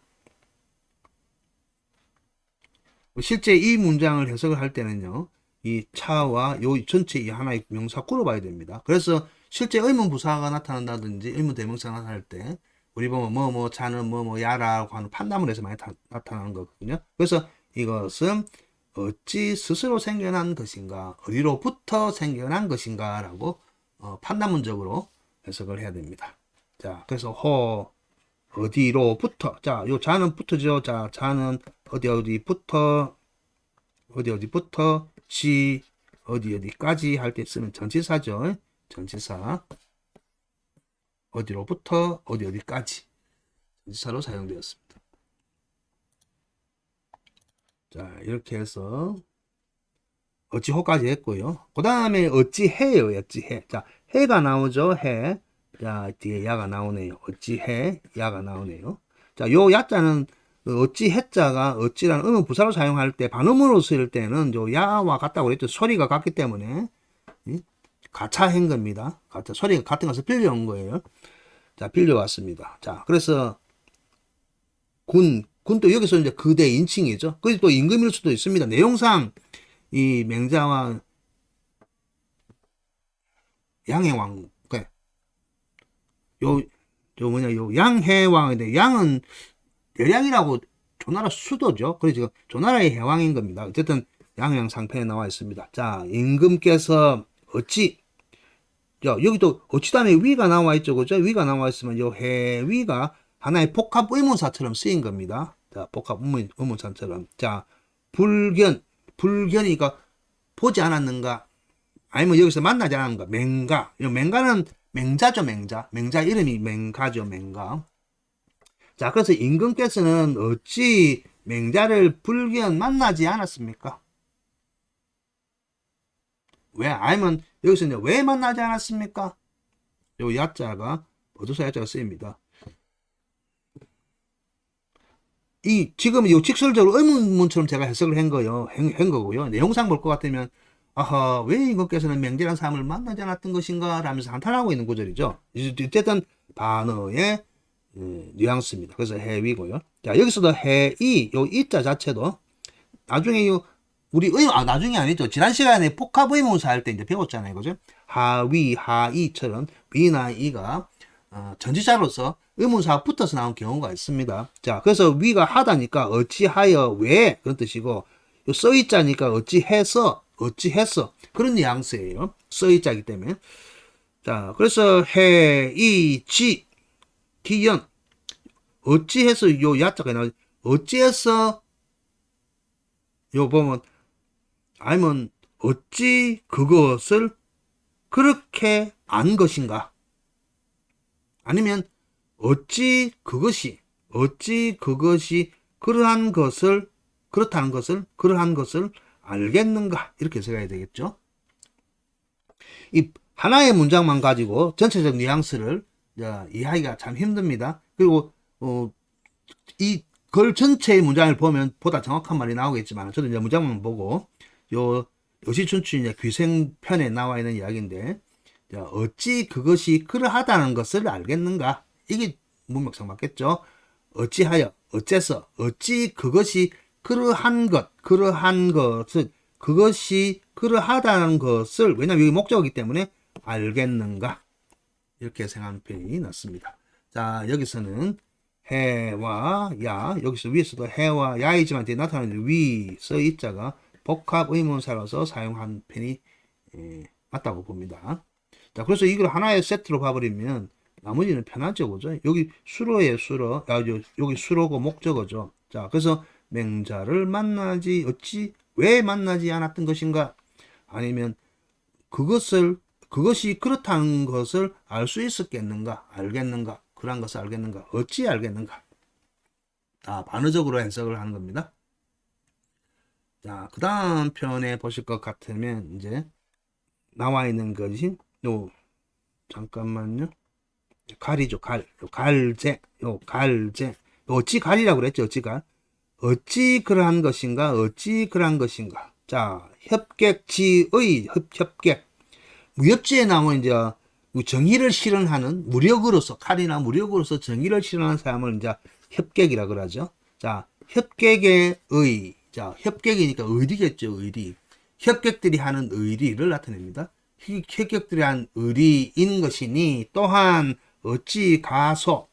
실제 이 문장을 해석을 할 때는요, 이 차와 요 전체 이 하나의 명사 꿇어봐야 됩니다. 그래서 실제 의문 부사가 나타난다든지 의문 대명사가 나타날 때 우리 보면 뭐뭐 차는 뭐뭐 야라고 하는 판단문에서 많이 나타나는 거거든요. 그래서 이것은 어찌 스스로 생겨난 것인가, 어디로부터 생겨난 것인가 라고 판단문적으로 해석을 해야 됩니다. 자, 그래서 어디로부터. 자, 요 자는 붙어죠. 자, 자는 어디부터, 어디부터, 어디까지 할 때 쓰는 전치사죠. 전치사. 어디로부터, 어디까지. 전치사로 사용되었습니다. 자, 이렇게 해서, 어찌호까지 했고요. 그 다음에 어찌해요. 어찌해. 자, 해가 나오죠. 해. 자, 뒤에 야가 나오네요. 어찌해, 야가 나오네요. 자, 요 야자는 어찌해자가 어찌라는 의문 부사로 사용할 때 반음으로 쓸 때는 요 야와 같다고 그랬죠. 소리가 같기 때문에 가차한 겁니다. 가차 소리가 같은 것을 빌려온 거예요. 자, 빌려왔습니다. 자, 그래서 군도 여기서 이제 그대 인칭이죠. 그리고 또 임금일 수도 있습니다. 내용상 이 맹자와 양해왕 요 양해왕인데 양은 대량이라고 조나라 수도죠. 그래서 조나라의 해왕인 겁니다. 어쨌든 양해왕 상편에 나와 있습니다. 자, 임금께서 어찌 여기도 어찌 다음에 위가 나와 있죠. 그죠? 위가 나와 있으면 요 해위가 하나의 복합 의문사처럼 쓰인 겁니다. 자, 복합 의문사처럼. 자, 불견이니까 보지 않았는가? 아니면 여기서 만나지 않았는가? 맹가는 맹자죠, 맹자. 맹자 이름이 맹가죠, 맹가. 자, 그래서 임금께서는 어찌 맹자를 불견 만나지 않았습니까? 왜? 아니면 여기서 이제 왜 만나지 않았습니까? 요 야자가 어디서 야자가 쓰입니다. 지금 요 직설적으로 의문문처럼 제가 해석을 한 거고요. 내용상 볼 것 같으면 아하, 왜 임금께서는 맹자라는 사람을 만나지 않았던 것인가 라면서 한탄하고 있는 구절이죠. 어쨌든 반어의 뉘앙스입니다. 그래서 해위고요. 자, 여기서도 해이, 요 이자 자체도 나중에 나중에 아니죠. 지난 시간에 복합 의문사 할 때 이제 배웠잖아요. 그죠? 하위, 하이처럼 위나 이가 전치사로서 의문사가 붙어서 나온 경우가 있습니다. 자, 그래서 위가 하다니까 어찌하여 왜 그런 뜻이고 써있자니까 어찌해서 그런 뉘앙스예요. 써있자이기 때문에. 자, 그래서 해이지 기연 어찌해서 요 야자가 나오지 어찌해서 요 보면 아니면 어찌 그것을 그렇게 안 것인가 아니면 어찌 그것이 그러한 것을 알겠는가 이렇게 해석해야 되겠죠. 이 하나의 문장만 가지고 전체적 뉘앙스를 이해하기가 참 힘듭니다. 그리고 이 글 전체의 문장을 보면 보다 정확한 말이 나오겠지만 저도 이제 문장만 보고 요 여시춘추 귀생편에 나와 있는 이야기인데 어찌 그것이 그러하다는 것을 알겠는가 이게 문맥상 맞겠죠. 어찌하여 어째서 어찌 그것이 그러한 것을 그것이 그러하다는 것을, 왜냐면 여기 목적이기 때문에 알겠는가, 이렇게 생각하는 편이 낫습니다. 자, 여기서는 해와 야, 여기서 위에서도 해와 야이지만 뒤에 나타나는 위, 서, 이자가 복합 의문사로서 사용한 편이 맞다고 봅니다. 자, 그래서 이걸 하나의 세트로 봐버리면 나머지는 편하죠, 그죠? 여기 수로예요, 수로. 여기 수로고 목적어죠. 자, 그래서 맹자를 만나지 어찌 왜 만나지 않았던 것인가? 아니면 그것이 그렇다는 것을 알 수 있었겠는가? 알겠는가? 그러한 것을 알겠는가? 어찌 알겠는가? 반어적으로 해석을 하는 겁니다. 자, 그 다음 편에 보실 것 같으면 이제 나와 있는 것이 잠깐만요. 갈이죠, 갈. 갈제. 갈제. 어찌 갈이라고 그랬죠, 어찌 갈. 어찌 그러한 것인가? 어찌 그러한 것인가? 자, 협객지의 협객. 무협지에 나오는 이제 정의를 실현하는 무력으로서, 칼이나 무력으로서 정의를 실현하는 사람을 이제 협객이라 그러죠. 자, 협객의 의. 자, 협객이니까 의리겠죠, 의리. 협객들이 하는 의리를 나타냅니다. 협객들이 한 의리인 것이니 또한 어찌 가소.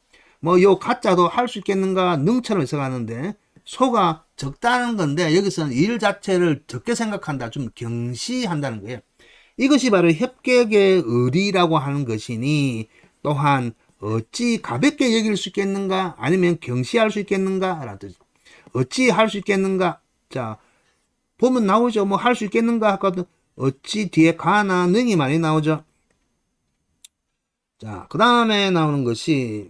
요 가짜도 할 수 있겠는가? 능처럼 해석하는데 소가 적다는 건데 여기서는 일 자체를 적게 생각한다, 좀 경시한다는 거예요. 이것이 바로 협객의 의리라고 하는 것이니 또한 어찌 가볍게 여길 수 있겠는가? 아니면 경시할 수 있겠는가? 라는 뜻. 어찌 할 수 있겠는가? 자, 보면 나오죠. 뭐 할 수 있겠는가? 하거든. 어찌 뒤에 가나 능이 많이 나오죠. 자, 그 다음에 나오는 것이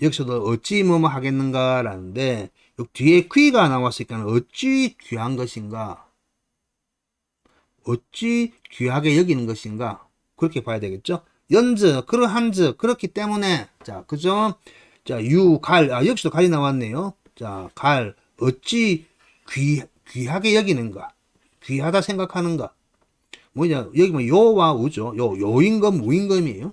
여기서도 어찌 뭐뭐 하겠는가 라는데 뒤에 귀가 나왔으니까 어찌 귀한 것인가, 어찌 귀하게 여기는 것인가, 그렇게 봐야 되겠죠. 연즈 그러한즈 그렇기 때문에, 자, 그죠. 자, 유갈, 여기서도 갈이 나왔네요. 자, 갈 어찌 귀하게 여기는가, 귀하다 생각하는가. 뭐냐, 여기 뭐 요와 우죠. 요임금 무임금이에요.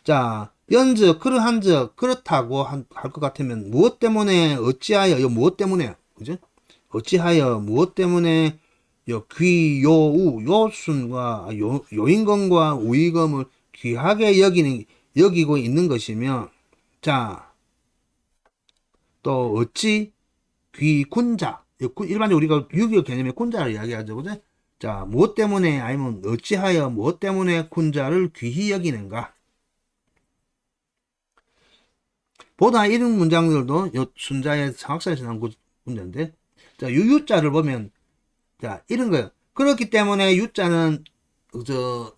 자, 연즈 그러한즈 그렇다고 할 것 같으면 무엇 때문에, 어찌하여, 무엇 때문에, 그죠? 어찌하여 무엇 때문에 귀요우 요순과 요임금과 우임금을 귀하게 여기고 있는 것이며, 자, 또 어찌 귀군자, 일반적으로 우리가 유교 개념의 군자를 이야기하죠, 그죠? 자, 무엇 때문에, 아니면 어찌하여 무엇 때문에 군자를 귀히 여기는가. 보다 이런 문장들도 순자의 상학사에서 나온 문제인데, 자, 유자를 보면, 자, 이런 거예요. 그렇기 때문에 유자는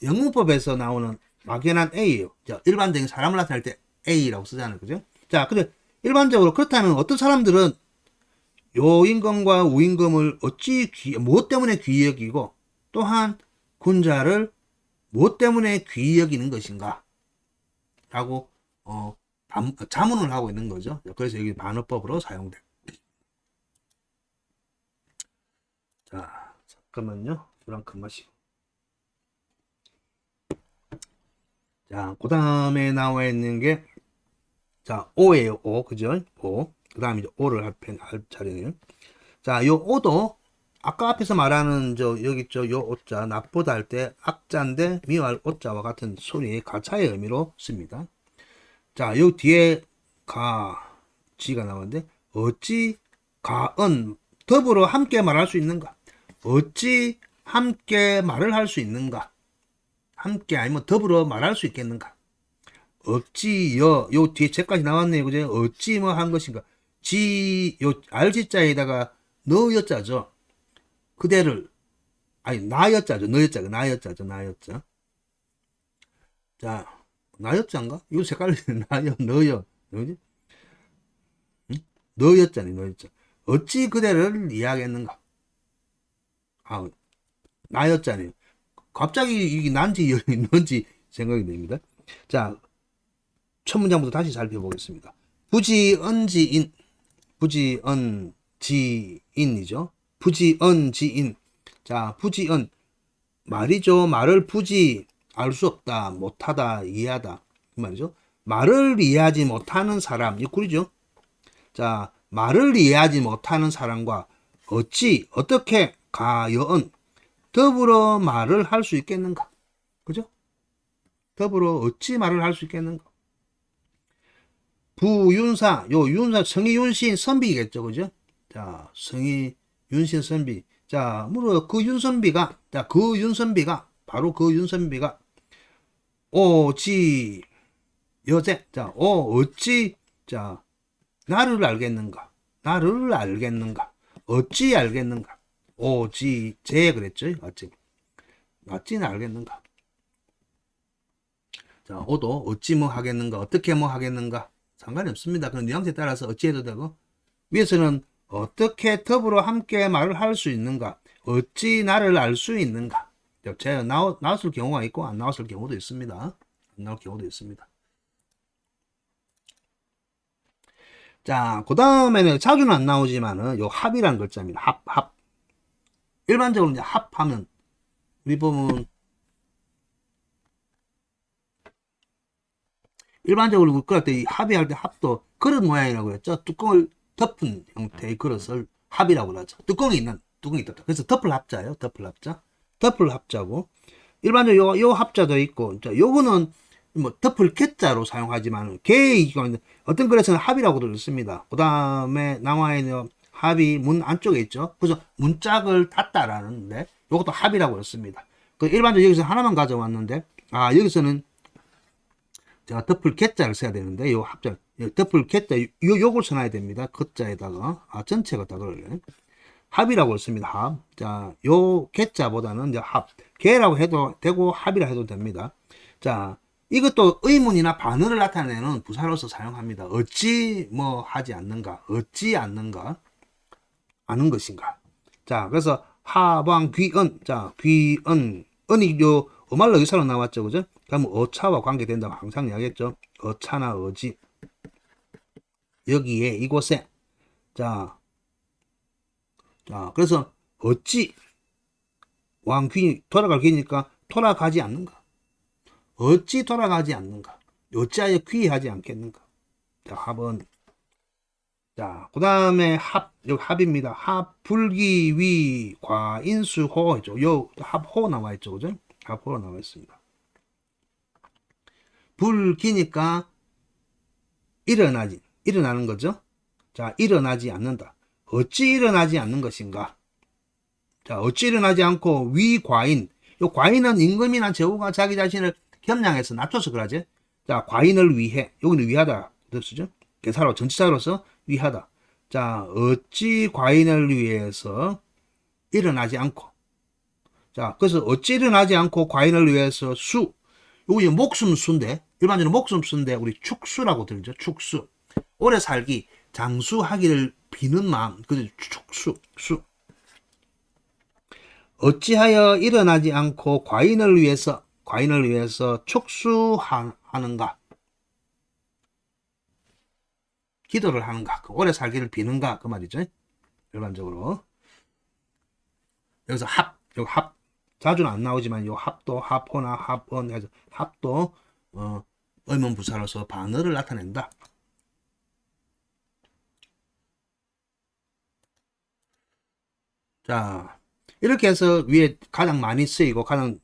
영문법에서 나오는 막연한 A예요. 자, 일반적인 사람을 나타낼 때 A라고 쓰잖아요, 그죠? 자, 근데 일반적으로 그렇다면 어떤 사람들은 요임금과 우임금을 어찌 무엇 때문에 귀히 여기고, 또한 군자를 무엇 때문에 귀히 여기는 것인가 라고 자문을 하고 있는 거죠. 그래서 여기 반어법으로 사용돼. 자, 잠깐만요. 물 한 컵 마시고. 자, 그 다음에 나와 있는 게, 자, 오예요, 오. 그죠? 오. 그 다음에 오를 할 차례네요. 자, 요 오도 아까 앞에서 말하는 여기 요 오자, 납보다 할 때 악자인데 미워할 오자와 같은 소리의 가차의 의미로 씁니다. 자, 요 뒤에 지가 나오는데 어찌 가은 더불어 함께 말할 수 있는가? 어찌 함께 말을 할 수 있는가? 함께 아니면 더불어 말할 수 있겠는가? 어찌 요 뒤에 제까지 나왔네요, 그죠? 어찌 뭐 한 것인가? 요 알지자에다가 너 여자죠. 그대를, 아니 나 여자죠. 너 여자가 나 여자죠. 나 여자. 자, 나 여자인가? 이거 색깔이 나요, 너요. 뭐지? 응? 너 여자니, 너 여자. 어찌 그대를 이해하겠는가? 나 여자니. 갑자기 이게 난지 너인지 생각이 됩니다. 자, 첫 문장부터 다시 살펴보겠습니다. 부지언지인, 부지언지인이죠. 부지언지인. 자, 부지언 말이죠. 말을 알 수 없다, 못하다, 이해하다, 그 말이죠. 말을 이해하지 못하는 사람, 이 꿀이죠. 자, 말을 이해하지 못하는 사람과 어떻게 가여은 더불어 말을 할 수 있겠는가? 그죠? 더불어 어찌 말을 할 수 있겠는가? 부윤사, 요 윤사, 성이 윤신 선비겠죠, 그죠? 자, 성이 윤신 선비. 자, 물어 그 윤선비가, 자, 그 윤선비가, 바로 그 윤선비가, 오지, 여제, 자, 어찌, 자, 나를 알겠는가? 나를 알겠는가? 어찌 알겠는가? 오지, 제, 그랬죠? 어찌는 알겠는가? 자, 오도 어찌 뭐 하겠는가? 어떻게 뭐 하겠는가? 상관이 없습니다. 그런 뉘앙스에 따라서 어찌 해도 되고, 위에서는 어떻게 더불어 함께 말을 할 수 있는가? 어찌 나를 알 수 있는가? 제가 나왔을 경우가 있고, 안 나왔을 경우도 있습니다. 안 나올 경우도 있습니다. 자, 그 다음에는 자주는 안 나오지만은, 요 합이라는 글자입니다. 합. 일반적으로 이제 합하면, 우리 보면, 일반적으로 그럴 때 합의할 때 합도 그릇 모양이라고 했죠. 뚜껑을 덮은 형태의 그릇을 합이라고 하죠. 뚜껑이 있다. 그래서 덮을 합자예요. 덮을 합자. 덮을 합자고. 일반적으로 요 합자도 있고, 자, 요거는 뭐 덮을 개자로 사용하지만 개의 어떤 글에서는 합이라고도 있습니다. 그 다음에 나와 있는 합이 문 안쪽에 있죠. 그래서 문짝을 닫다라는데 요것도 합이라고 했습니다. 그 일반적으로 여기서 하나만 가져왔는데, 여기서는 제가 덮을 개자를 써야 되는데, 요 합자, 덮을 개자, 요걸 써놔야 됩니다. 겉자에다가, 전체가 다 그러네. 합이라고 했습니다. 합. 자, 요 개자보다는 이제 합. 개라고 해도 되고, 합이라 해도 됩니다. 자, 이것도 의문이나 반응을 나타내는 부사로서 사용합니다. 어찌 뭐 하지 않는가? 어찌 않는가? 아는 것인가? 자, 그래서 하방 귀은. 자, 귀은. 은이 요 어말로 의사로 나왔죠. 그죠? 그러면 어차와 관계된다고 항상 이야기했죠. 어차나 어지. 여기에, 이곳에. 자, 그래서 어찌 왕귀 돌아갈 귀니까 돌아가지 않는가? 어찌 돌아가지 않는가? 어찌하여 귀하지 않겠는가? 자, 합은. 자, 그 다음에 여기 합입니다. 합, 불기, 위, 과, 인수, 호 했죠. 요 합호 나와 있죠. 그죠? 합호로 나와 있습니다. 불기니까 일어나는 거죠. 자, 일어나지 않는다. 어찌 일어나지 않는 것인가? 자, 어찌 일어나지 않고 위과인. 요 과인은 임금이나 제후가 자기 자신을 겸양해서 낮춰서 그러지. 자, 과인을 위해. 여기는 위하다. 뜻이죠. 대사로 전치사로서 위하다. 자, 어찌 과인을 위해서 일어나지 않고. 자, 그래서 어찌 일어나지 않고 과인을 위해서 수. 요거 목숨수인데, 일반적으로 목숨수인데 우리 축수라고 들죠. 축수. 오래 살기, 장수하기를 비는 마음. 그죠? 수. 어찌하여 일어나지 않고 과인을 위해서 축수하는가? 기도를 하는가? 오래 살기를 비는가? 그 말이죠. 일반적으로. 여기서 여기 합. 자주는 안 나오지만 요 합도, 합호나 합언 해서 합도 의문부사로서 반어를 나타낸다. 자, 이렇게 해서 위에 가장 많이 쓰이고 가장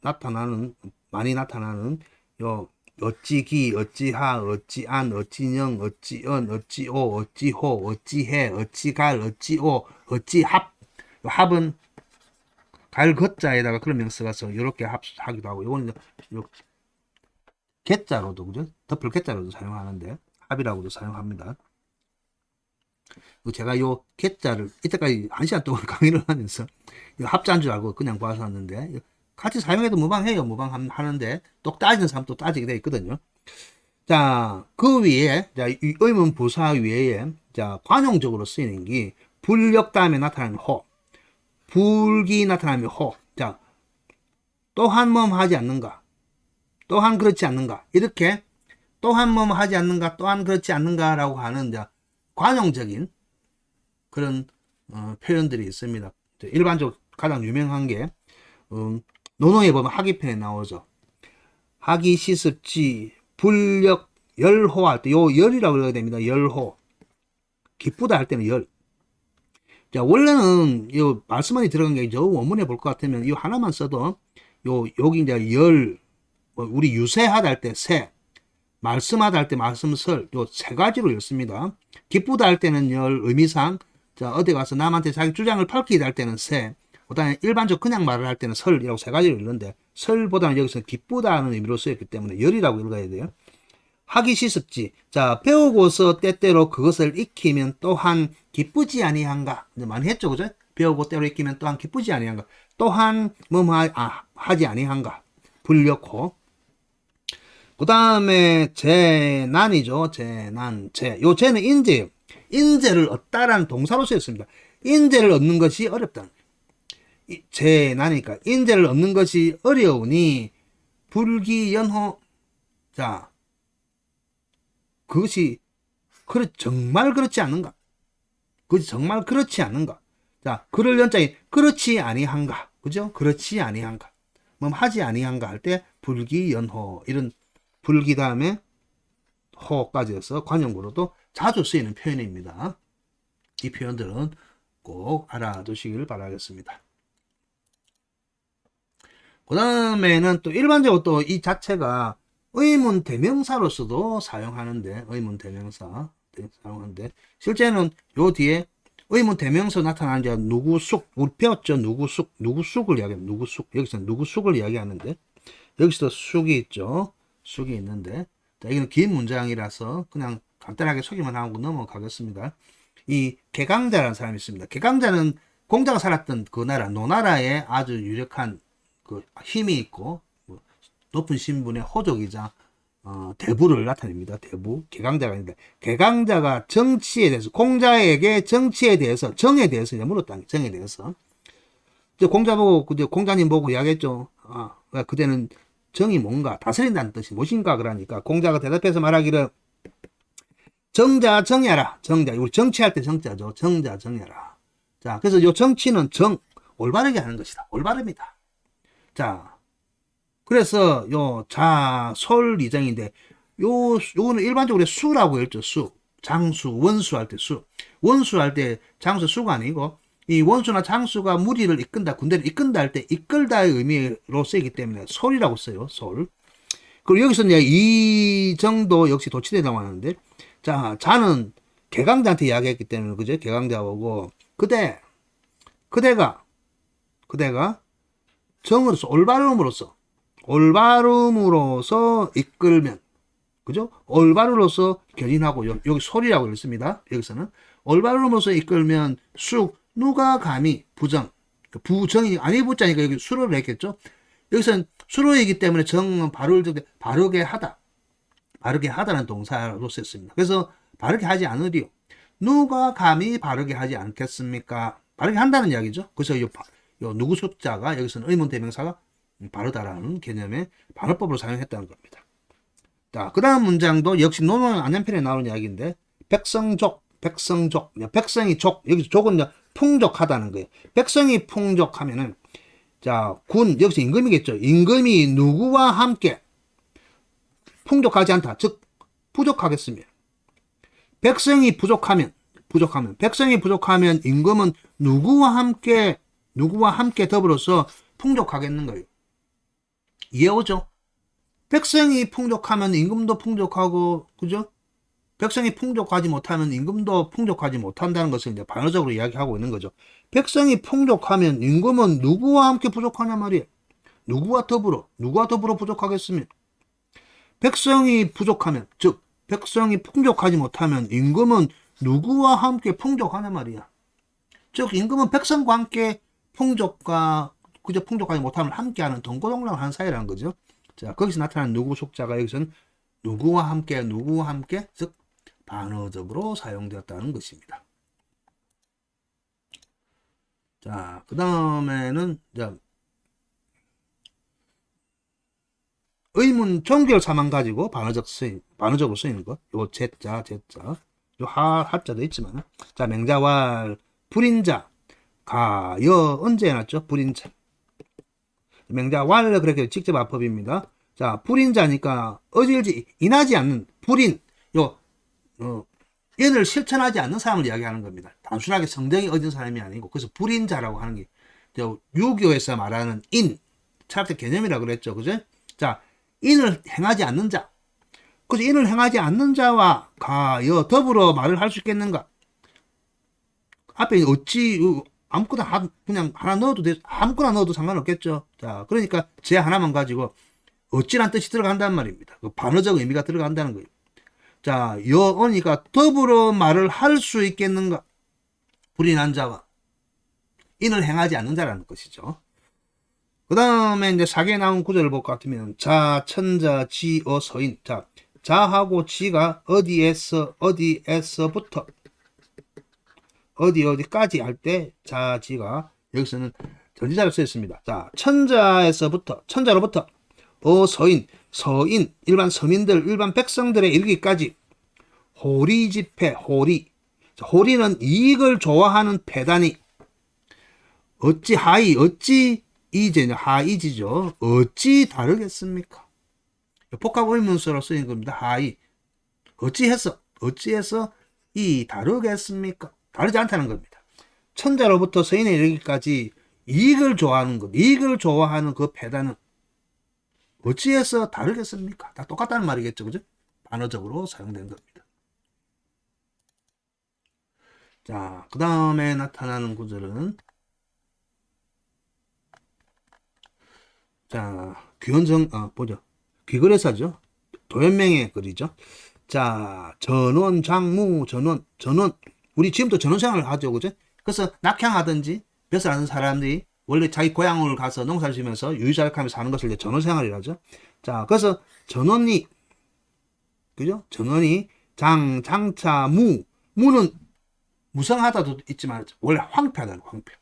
많이 나타나는 요 어찌기, 어찌하, 어찌안, 어찌영, 어찌언, 어찌오, 어찌호, 어찌해, 어찌갈, 어찌오, 어찌합. 합은 갈 겉자에다가 그런 명사가 서 이렇게 합하기도 하고, 요거는 요 개자로도, 그죠? 덮을 개자로도 사용하는데 합이라고도 사용합니다. 제가 요 개자를 이때까지 1시간 동안 강의를 하면서 합자인 줄 알고 그냥 봐서 왔는데, 같이 사용해도 무방해요. 무방하는데 또 따지는 사람 또 따지게 돼 있거든요. 자, 그 위에, 자, 이 의문 부사 위에, 자, 관용적으로 쓰이는 게 불력 다음에 나타나는 호, 불기 나타나면 호. 자, 또한 뭐 하지 않는가? 또한 그렇지 않는가? 이렇게 또한 뭐 하지 않는가? 또한 그렇지 않는가라고 하는 자, 관용적인 그런 표현들이 있습니다. 일반적으로 가장 유명한 게 논어에 보면 하기편에 나오죠. 하기 시습지 불력 열호 할 때 요 열이라고 그래야 됩니다. 열호. 기쁘다 할 때는 열. 자, 원래는 이 말씀만이 들어간 게 저 원문에 볼 것 같으면 이 하나만 써도 여기 이제 우리 유세하다 할 때 세, 말씀하다 할 때 말씀설 요 세 가지로 읽습니다. 기쁘다 할 때는 열 의미상 자 어디 가서 남한테 자기 주장을 밝히다 할 때는 세, 그다음에 일반적 그냥 말을 할 때는 설이라고 세 가지로 읽는데 설보다는 여기서 기쁘다는 의미로 쓰였기 때문에 열이라고 읽어야 돼요. 하기 시습지. 자, 배우고서 때때로 그것을 익히면 또한 기쁘지 아니한가. 이제 많이 했죠, 그죠? 배우고 때로 익히면 또한 기쁘지 아니한가. 또한 하지 아니한가. 불렸고. 그 다음에 재난이죠. 재난, 요 재는 인재예요. 인재를 얻다라는 동사로 쓰였습니다. 인재를 얻는 것이 어렵다. 재난이니까 인재를 얻는 것이 어려우니 불기연호. 자, 그것이 정말 그렇지 않은가? 그것이 정말 그렇지 않은가? 자, 그럴 연장이 그렇지 아니한가? 그죠? 그렇지 아니한가? 뭐 하지 아니한가 할 때 불기연호, 이런 불기 다음에 호까지 해서 관용구로도 자주 쓰이는 표현입니다. 이 표현들은 꼭 알아두시길 바라겠습니다. 그 다음에는 또 일반적으로 또 이 자체가 의문 대명사로서도 사용하는데, 의문 대명사 사용하는데, 실제는 요 뒤에 의문 대명사 나타나는 게 누구숙, 우리 배웠죠? 누구숙을 이야기합니다. 누구숙. 여기서 누구숙을 이야기하는데, 여기서도 쑥이 있죠? 쑥이 있는데, 자, 이거는 긴 문장이라서 그냥 간단하게 소개만 하고 넘어가겠습니다. 이 개강자라는 사람이 있습니다. 개강자는 공자가 살았던 그 나라, 노나라에 아주 유력한 그 힘이 있고, 높은 신분의 호족이자 대부를 나타냅니다. 대부. 개강자가 있는데, 개강자가 정치에 대해서, 공자에게 정치에 대해서, 정에 대해서 이제 물었다. 정에 대해서. 이제 공자님 보고 이야기했죠. 그때는 정이 뭔가, 다스린다는 뜻이 무엇인가 그러니까 공자가 대답해서 말하기를 정자 정야라. 정자. 우리 정치할 때 정자죠. 정자 정야라. 자, 그래서 요 정치는 올바르게 하는 것이다. 올바릅니다. 자, 그래서 솔 이정인데 요거는 일반적으로 수라고 했죠. 수. 장수, 원수 할 때 수. 원수 할 때 장수 수가 아니고 이 원수나 장수가 무리를 이끈다, 군대를 이끈다 할 때 이끌다의 의미로 쓰이기 때문에 솔이라고 써요. 솔. 그리고 여기서 이제 이정도 역시 도치대라고 하는데, 자, 자는 개강자한테 이야기했기 때문에, 그죠? 개강자하고 그대가 정으로서, 올바름으로서 이끌면, 그죠? 올바름으로서 견인하고, 여기 솔이라고 읽습니다. 여기서는. 올바름으로서 이끌면, 누가 감히 부정이, 아니 부자니까 여기 수로를 했겠죠? 여기서는 수로이기 때문에 정은 바르게 하다는 동사로 썼습니다. 그래서 바르게 하지 않으리요. 누가 감히 바르게 하지 않겠습니까? 바르게 한다는 이야기죠. 그래서 요 누구 숫자가 여기서는 의문 대명사가 바르다라는 개념의 반어법으로 사용했다는 겁니다. 자, 그 다음 문장도 역시 논어는 안양편에 나오는 이야기인데, 백성이 여기서 족은 풍족하다는 거예요. 백성이 풍족하면은, 자, 여기서 임금이겠죠. 임금이 누구와 함께 풍족하지 않다. 즉, 부족하겠으며. 백성이 부족하면 임금은 누구와 함께 더불어서 풍족하겠는 거예요. 이해 오죠? 백성이 풍족하면 임금도 풍족하고, 그죠? 백성이 풍족하지 못하면 임금도 풍족하지 못한다는 것을 이제 반어적으로 이야기하고 있는 거죠. 백성이 풍족하면 임금은 누구와 함께 부족하냐 말이에요. 누구와 더불어 부족하겠으며. 백성이 부족하면, 즉 백성이 풍족하지 못하면 임금은 누구와 함께 풍족하냐 말이야. 즉 임금은 백성과 함께 풍족하지 못하면 함께하는 동고동락하는 사이라는 거죠. 자, 거기서 나타나는 누구 속자가 여기서는 누구와 함께, 즉 반어적으로 사용되었다는 것입니다. 자, 그 다음에는 의문 종결 사만 가지고 반어적으로 쓰이는 거. 요 제자. 요 하자도 있지만. 자, 맹자왈, 불인자, 언제 해놨죠? 불인자. 맹자왈, 그렇게 직접 합법입니다. 자, 불인자니까 어질지 인하지 않는 불인. 인을 실천하지 않는 사람을 이야기하는 겁니다. 단순하게 성정이 어진 사람이 아니고, 그래서 불인자라고 하는 게 유교에서 말하는 인, 철학적 개념이라고 그랬죠. 그죠? 자, 인을 행하지 않는 자. 그래서 인을 행하지 않는 자와 가여 더불어 말을 할 수 있겠는가? 앞에 어찌 아무거나 그냥 하나 넣어도 아무거나 넣어도 상관없겠죠. 자, 그러니까 제 하나만 가지고 어찌란 뜻이 들어간단 말입니다. 그 반어적 의미가 들어간다는 거예요. 자, 여언이가 더불어 말을 할 수 있겠는가? 불인한 자와 인을 행하지 않는 자라는 것이죠. 그 다음에 이제 사계에 나온 구절을 볼 것 같으면 자, 천자, 지, 어, 서인. 자, 자하고 지가 어디에서부터 어디까지 할 때 자, 지가 여기서는 전지자로 쓰였습니다. 자, 천자로부터 서인 일반 서민들 일반 백성들의 이르기까지 호리 집회 호리는 이익을 좋아하는 패단이 어찌 이제냐 하이지죠. 어찌 다르겠습니까? 복합 의문사로 쓰인 겁니다. 하이 어찌해서 이 다르겠습니까? 다르지 않다는 겁니다. 천자로부터 서인에 이르기까지 이익을 좋아하는 그 패단은 어찌해서 다르겠습니까? 다 똑같다는 말이겠죠. 그죠? 반어적으로 사용된 겁니다. 자, 그 다음에 나타나는 구절은 자, 보죠. 귀거래사죠. 도연명의 글이죠. 자, 전원, 장무, 전원. 우리 지금도 전원 생활을 하죠. 그죠? 그래서 낙향하든지 벼슬 하는 사람들이 원래 자기 고향을 가서 농사를 지면서 유유자적하면서 사는 것을 이제 전원 생활이라죠. 자, 그래서 전원이, 그죠? 전원이 장차, 무는 무성하다도 있지만 원래 황폐하다는 황폐.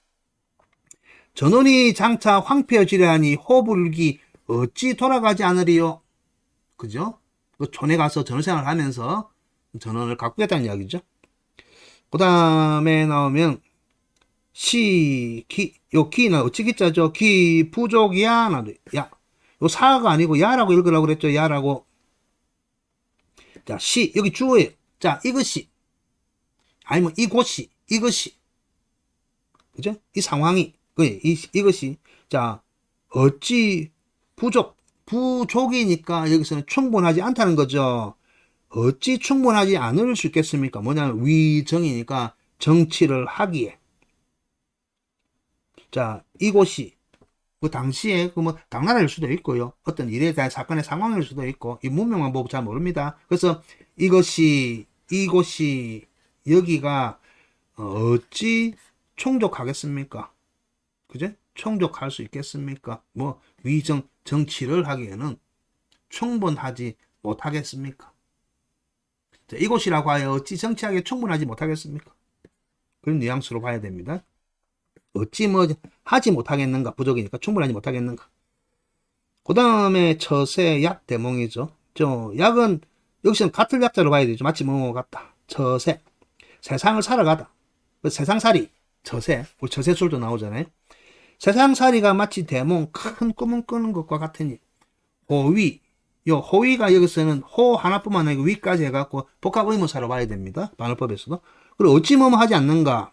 전원이 장차 황폐어지려니 호불기 어찌 돌아가지 않으리요? 그죠? 그 촌에 가서 전원생활을 하면서 전원을 가꾸겠다는 이야기죠. 그 다음에 나오면 기는 어찌 기자죠? 기 부족이야. 야. 요 사가 아니고 야라고 읽으라고 그랬죠. 야라고. 자, 여기 주어예요. 자, 이것이 아니면 이것이 그죠? 이 상황이 이것이 자, 어찌 부족이니까 여기서는 충분하지 않다는 거죠. 어찌 충분하지 않을 수 있겠습니까? 뭐냐면 위정이니까 정치를 하기에. 자, 이곳이 그 당시에 뭐 당나라일 수도 있고요. 어떤 일에 대한 사건의 상황일 수도 있고 이 문명만 보고 잘 모릅니다. 그래서 이곳이 여기가 어찌 충족하겠습니까? 그죠? 충족할 수 있겠습니까? 뭐 정치를 하기에는 충분하지 못하겠습니까? 자, 이곳이라고 하여 어찌 정치하기에 충분하지 못하겠습니까? 그런 뉘앙스로 봐야 됩니다. 어찌 하지 못하겠는가? 부족이니까 충분하지 못하겠는가? 그 다음에 처세 약 대몽이죠. 약은 여기서는 같을 약자로 봐야 되죠. 마치 뭐 같다. 처세 세상을 살아가다. 세상살이 처세 우리 처세술도 나오잖아요. 세상살이가 마치 대몽 큰 꿈을 꾸는 것과 같으니 호위가 여기서는 호 하나뿐만 아니고 위까지 해갖고 복합 의문사로 봐야 됩니다. 반어법에서도. 그리고 어찌 하지 않는가?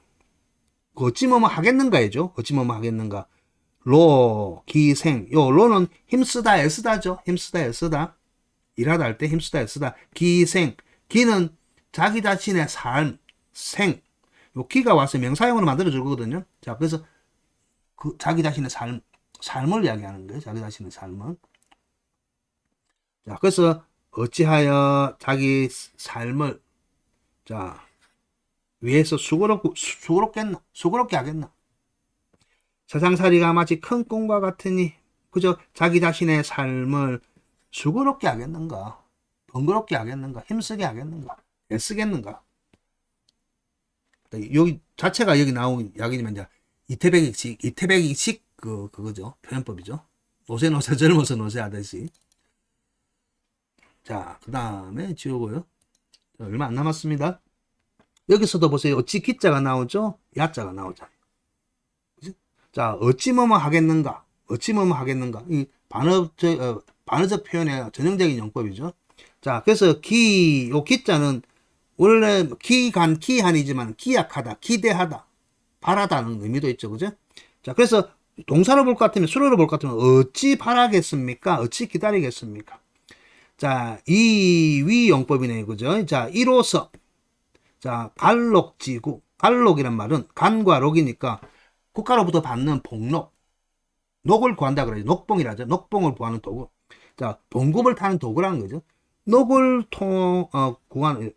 어찌 하겠는가이죠. 어찌 하겠는가? 기생. 로는 힘쓰다 애쓰다죠. 힘쓰다 애쓰다. 일하다 할 때 힘쓰다 애쓰다. 기생. 기는 자기 자신의 삶, 기가 와서 명사형으로 만들어줄 거거든요. 자, 그래서 자기 자신의 삶을 이야기하는 거예요. 자기 자신의 삶을. 자, 그래서 어찌하여 자기 삶을 위해서 수고롭게 하겠나? 세상살이가 마치 큰 꿈과 같으니 그저 자기 자신의 삶을 수고롭게 하겠는가? 번거롭게 하겠는가? 힘쓰게 하겠는가? 애쓰겠는가? 여기 자체가 여기 나온 이야기지만 이제 이태백이식 그거죠. 표현법이죠. 노세 젊어서 노세 하듯이. 자, 그 다음에 지우고요. 얼마 안 남았습니다. 여기서도 보세요. 어찌 기자가 나오죠? 야자가 나오잖아요. 그치? 자, 어찌 하겠는가? 이 반어적 표현의 전형적인 용법이죠. 자, 그래서 기자는 원래 기한이지만 기약하다, 기대하다, 바라다는 의미도 있죠. 그죠? 자, 그래서 동사로 볼 것 같으면, 수로로 볼 것 같으면, 어찌 바라겠습니까? 어찌 기다리겠습니까? 자, 이 위용법이네. 그죠? 자, 이로써. 자, 갈록지구. 갈록이란 말은 간과 록이니까 국가로부터 받는 복록. 녹을 구한다 그러죠. 녹봉이라죠. 녹봉을 구하는 도구. 자, 동급을 타는 도구라는 거죠. 녹을 구하는,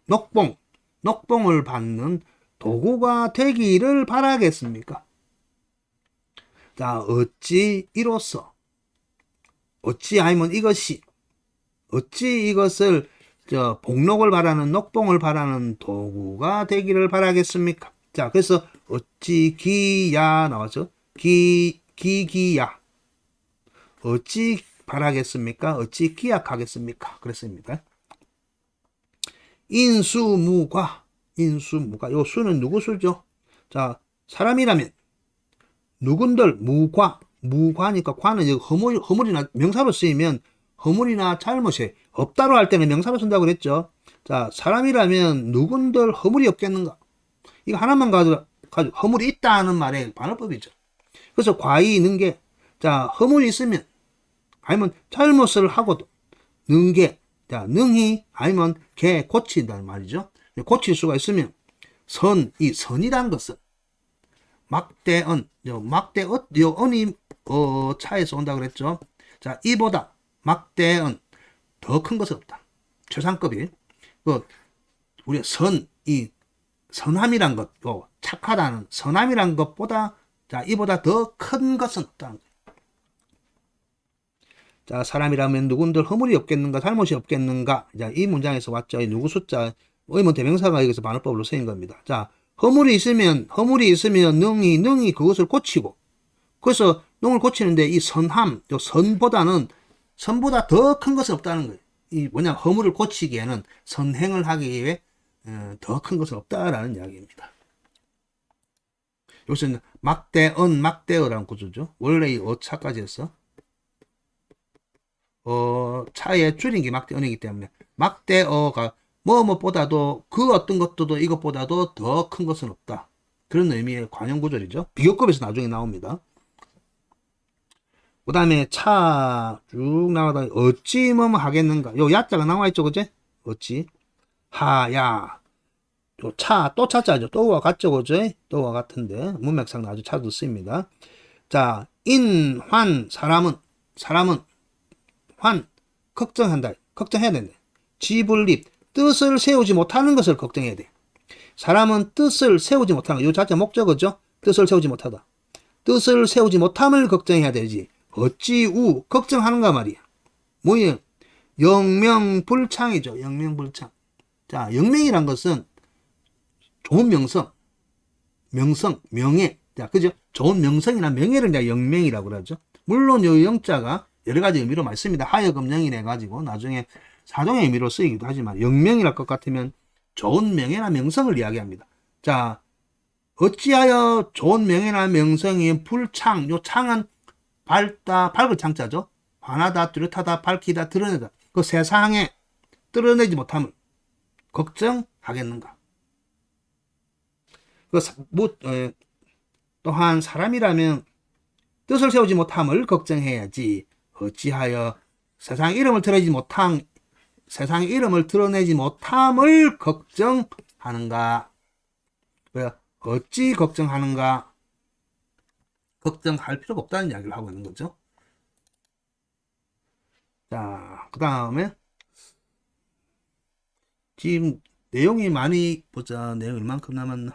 녹봉을 받는 도구가 되기를 바라겠습니까? 자, 어찌 이로써. 어찌 아니면 이것이. 어찌 이것을 복록을 바라는, 녹봉을 바라는 도구가 되기를 바라겠습니까? 자, 그래서 어찌 기야 나왔죠? 기야. 어찌 바라겠습니까? 어찌 기약하겠습니까? 그랬습니다. 인수무과. 요 수는 누구 수죠? 자, 사람이라면 누군들 무과니까 과는 허물이나 명사로 쓰이면 허물이나 잘못이 없다로 할 때는 명사로 쓴다고 그랬죠. 자, 사람이라면 누군들 허물이 없겠는가? 이거 하나만 가지고 허물이 있다는 말의 반어법이죠. 그래서 과이 능게. 자, 허물이 있으면 아니면 잘못을 하고도 능게. 자, 능히 아니면 개 고친다는 말이죠. 고칠 수가 있으면 이 선이라는 것은 막대언, 요 언이 차에서 온다 그랬죠. 자, 이보다 막대언 더 큰 것은 없다. 최상급이. 우리 이 선함이란 것, 착하다는 선함이란 것보다, 자, 이보다 더 큰 것은 없다는 거예요. 자, 사람이라면 누군들 허물이 없겠는가, 잘못이 없겠는가. 자, 이 문장에서 왔죠. 이 누구 숫자, 의문 대명사가 여기서 반어법으로 쓰인 겁니다. 자, 허물이 있으면 능히 그것을 고치고, 그래서 능을 고치는데 이 선함, 선보다 더 큰 것은 없다는 거예요. 이 허물을 고치기에는 선행을 하기 위해 더 큰 것은 없다라는 이야기입니다. 여기서는 막대어라는 구조죠. 원래 이 어차까지 했어. 차의 줄인 게 막대언이기 때문에 막대어가 뭐보다도 그 어떤 것도 이것보다도 더 큰 것은 없다. 그런 의미의 관용 구절이죠. 비교급에서 나중에 나옵니다. 그 다음에 차 쭉 나가다 어찌 하겠는가. 요 야자가 나와있죠. 그제? 어찌 하야. 요 또 차자죠. 또와 같죠. 그제? 또와 같은데 문맥상 아주 차도 쓰입니다. 자, 사람은 걱정해야 된다. 지불립, 뜻을 세우지 못하는 것을 걱정해야 돼. 사람은 뜻을 세우지 못하는 거. 요 자체 목적어죠. 뜻을 세우지 못하다. 뜻을 세우지 못함을 걱정해야 되지. 어찌 걱정하는가 말이야. 뭐예요? 영명불창이죠. 영명불창. 자, 영명이란 것은 좋은 명예. 자, 그죠? 좋은 명성이나 명예를 이제 영명이라고 그러죠. 물론 요 영자가 여러 가지 의미로 많이 씁니다. 하여금 영이래 가지고 나중에 사종의 의미로 쓰이기도 하지만 영명이랄 것 같으면 좋은 명예나 명성을 이야기합니다. 자, 어찌하여 좋은 명예나 명성이 불창, 요 창은 밝을 창자죠. 환하다, 뚜렷하다, 밝히다, 드러내다. 그 세상에 드러내지 못함을 걱정하겠는가. 또한 사람이라면 뜻을 세우지 못함을 걱정해야지. 어찌하여 세상의 이름을 드러내지 못함을 걱정하는가. 어찌 걱정하는가. 걱정할 필요가 없다는 이야기를 하고 있는 거죠. 자, 그 다음에 지금 내용이 많이 보자. 내용 얼만큼 남았나.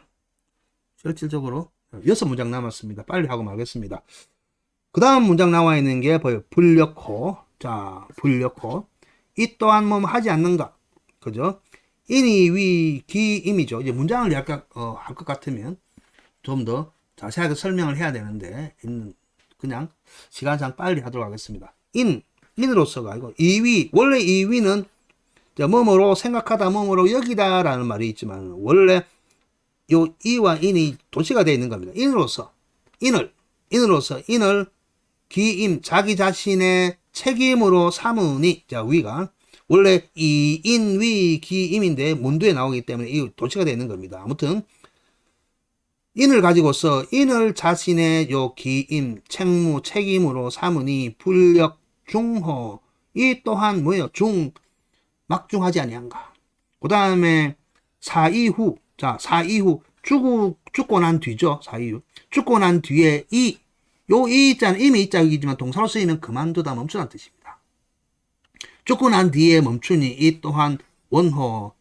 실질적으로 6문장 남았습니다. 빨리 하고 말겠습니다. 그 다음 문장 나와 있는 게 불력호. 자, 불력호. 이 또한 하지 않는가. 그죠? 인이 위 기임이죠. 이제 문장을 할 것 같으면 좀 더 자세하게 설명을 해야 되는데 그냥 시간상 빨리 하도록 하겠습니다. 인으로서가 아니고 이위. 원래 이위는 뭐뭐로 생각하다, 뭐뭐로 여기다 라는 말이 있지만 원래 요 이와 인이 도치가 되어 있는 겁니다. 인을 기임, 자기 자신의 책임으로 삼으니. 자, 위가 원래 이, 인, 위, 기, 임인데 문두에 나오기 때문에 이 도치가 되는 겁니다. 아무튼 인을 가지고서 인을 자신의 요 기임, 책무, 책임으로 삼으니 불력, 중호 이 또한 뭐예요? 막중하지 아니한가. 그 다음에 사이후, 자 사이후 죽고 난 뒤죠. 사이후 죽고 난 뒤에 요 이자는 이미 이자이지만 동사로 쓰이면 그만두다 멈추다는 뜻입니다. 죽고 난 뒤에 멈추니 이 또한 원호,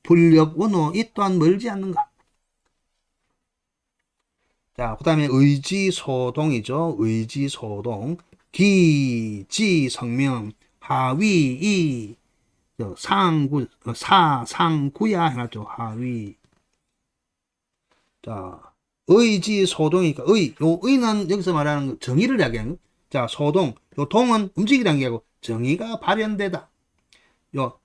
불력, 원호 이 또한 멀지 않는가. 자, 그 다음에 의지소동이죠. 의지소동. 기지성명, 하위, 상구야 해놨죠. 하위. 자, 의지소동이니까 요 의는 여기서 말하는 정의를 이야기하는 거. 자, 소동. 요 동은 움직이라는 게 아니고 정의가 발현되다. 요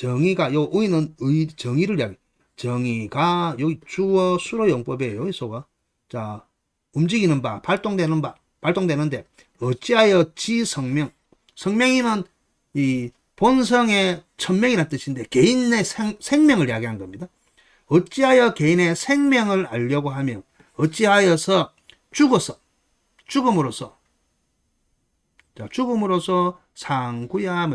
의는 정의를 이야기. 정의가 여기 주어 수로 용법이에요. 여기서가. 자, 움직이는 바, 발동되는데, 어찌하여 지성명. 성명이면 이 본성의 천명이라는 뜻인데, 개인의 생명을 이야기하는 겁니다. 어찌하여 개인의 생명을 알려고 하며, 어찌하여서 죽음으로써, 자, 죽음으로써 상구야,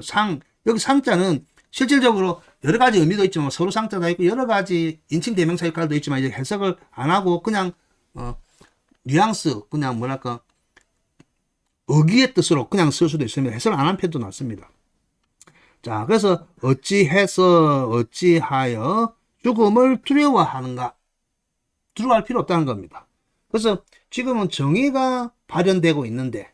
여기 상자는 실질적으로 여러 가지 의미도 있지만, 서로 상자가 있고, 여러 가지 인칭 대명사 역할도 있지만, 이제 해석을 안 하고, 그냥, 뉘앙스, 그냥 뭐랄까, 어기의 뜻으로 그냥 쓸 수도 있으면 해석을 안 한 편도 낫습니다. 자, 그래서 어찌하여 죽음을 두려워하는가? 두려워할 필요 없다는 겁니다. 그래서 지금은 정의가 발현되고 있는데,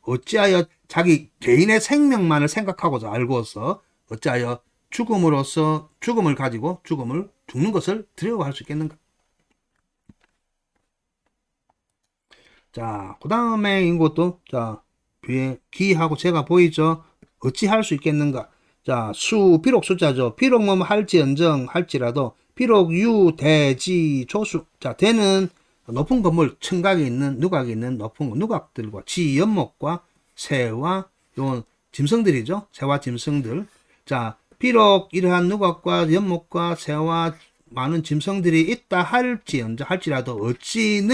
어찌하여 자기 개인의 생명만을 생각하고서 알고서, 어찌하여 죽음을 가지고 죽는 것을 두려워할 수 있겠는가? 자, 그 다음에 이것도, 자, 뒤에 기하고 제가 보이죠? 어찌할 수 있겠는가? 자, 비록 숫자죠. 비록 뭐 할지언정 할지라도, 비록 대지, 조수. 자, 대는 높은 건물, 층각에 있는, 누각에 있는 높은 누각들과 연목과 새와 요 짐승들이죠. 새와 짐승들. 자, 비록 이러한 누각과 연목과 새와 많은 짐승들이 있다 할지라도 어찌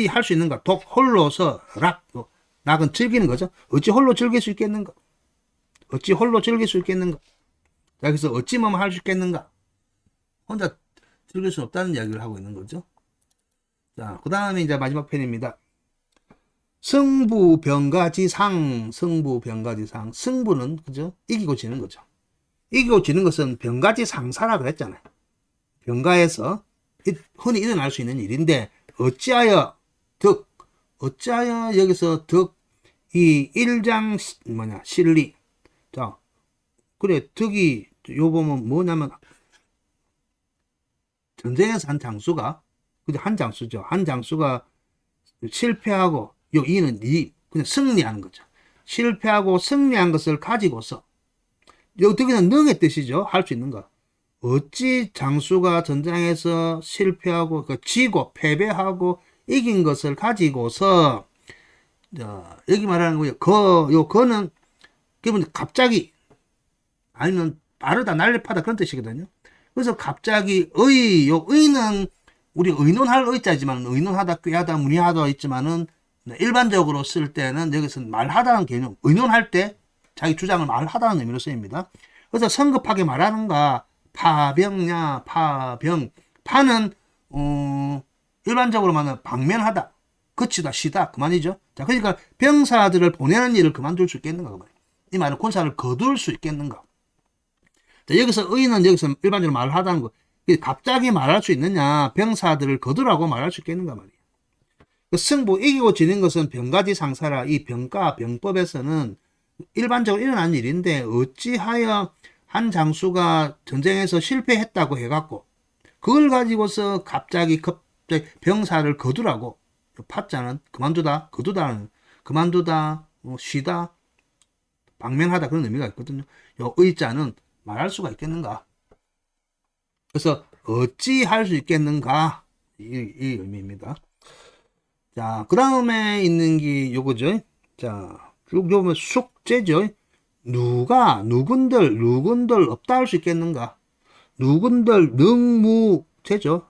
할 수 있는가? 홀로서 낙은 즐기는 거죠. 어찌 홀로 즐길 수 있겠는가? 자, 그래서 어찌만 할 수 있겠는가? 혼자 즐길 수 없다는 이야기를 하고 있는 거죠. 자, 그 다음에 이제 마지막 편입니다. 승부병가지상. 승부는 그죠? 이기고 지는 거죠. 이기고 지는 것은 병가지상사라고 했잖아요. 병가에서 흔히 일어날 수 있는 일인데, 어찌하여 여기서 이 일장 실리. 자, 그래, 득이 요 보면 뭐냐면 전쟁에서 한 장수가 실패하고 요 이는 그냥 승리하는 거죠. 실패하고 승리한 것을 가지고서 요 득이는 능의 뜻이죠. 할 수 있는 거. 어찌 장수가 전쟁에서 실패하고 지고 패배하고 이긴 것을 가지고서 여기 말하는 거예요. 거는 기본 갑자기 아니면 빠르다 날렵하다 그런 뜻이거든요. 그래서 갑자기 의는 우리 의논할 의자지만 의논하다 꾀하다 문의하다 있지만은 일반적으로 쓸 때는 여기서 말하다는 개념, 의논할 때 자기 주장을 말하다는 의미로 쓰입니다. 그래서 성급하게 말하는가, 파병. 파는 일반적으로 말하면 방면하다, 그치다, 쉬다 그 말이죠. 자, 그러니까 병사들을 보내는 일을 그만둘 수 있겠는가 그 말이에요. 이 말은 군사를 거둘 수 있겠는가. 자, 여기서 의는 여기서 일반적으로 말하다는 거. 갑자기 말할 수 있느냐, 병사들을 거두라고 말할 수 있겠는가 말이에요. 그 승부, 이기고 지는 것은 병가지 상사라. 이 병법에서는 일반적으로 일어난 일인데, 어찌하여 한 장수가 전쟁에서 실패했다고 해갖고 그걸 가지고서 갑자기 병사를 거두라고, 파자는 그만두다, 거두다는 그만두다, 쉬다, 방면하다 그런 의미가 있거든요. 요 의자는 말할 수가 있겠는가? 그래서 어찌 할 수 있겠는가? 이 의미입니다. 자, 그 다음에 있는 게 요거죠. 자, 쭉 보면 숙제죠. 누군들 없다 할 수 있겠는가? 누군들 능무제죠.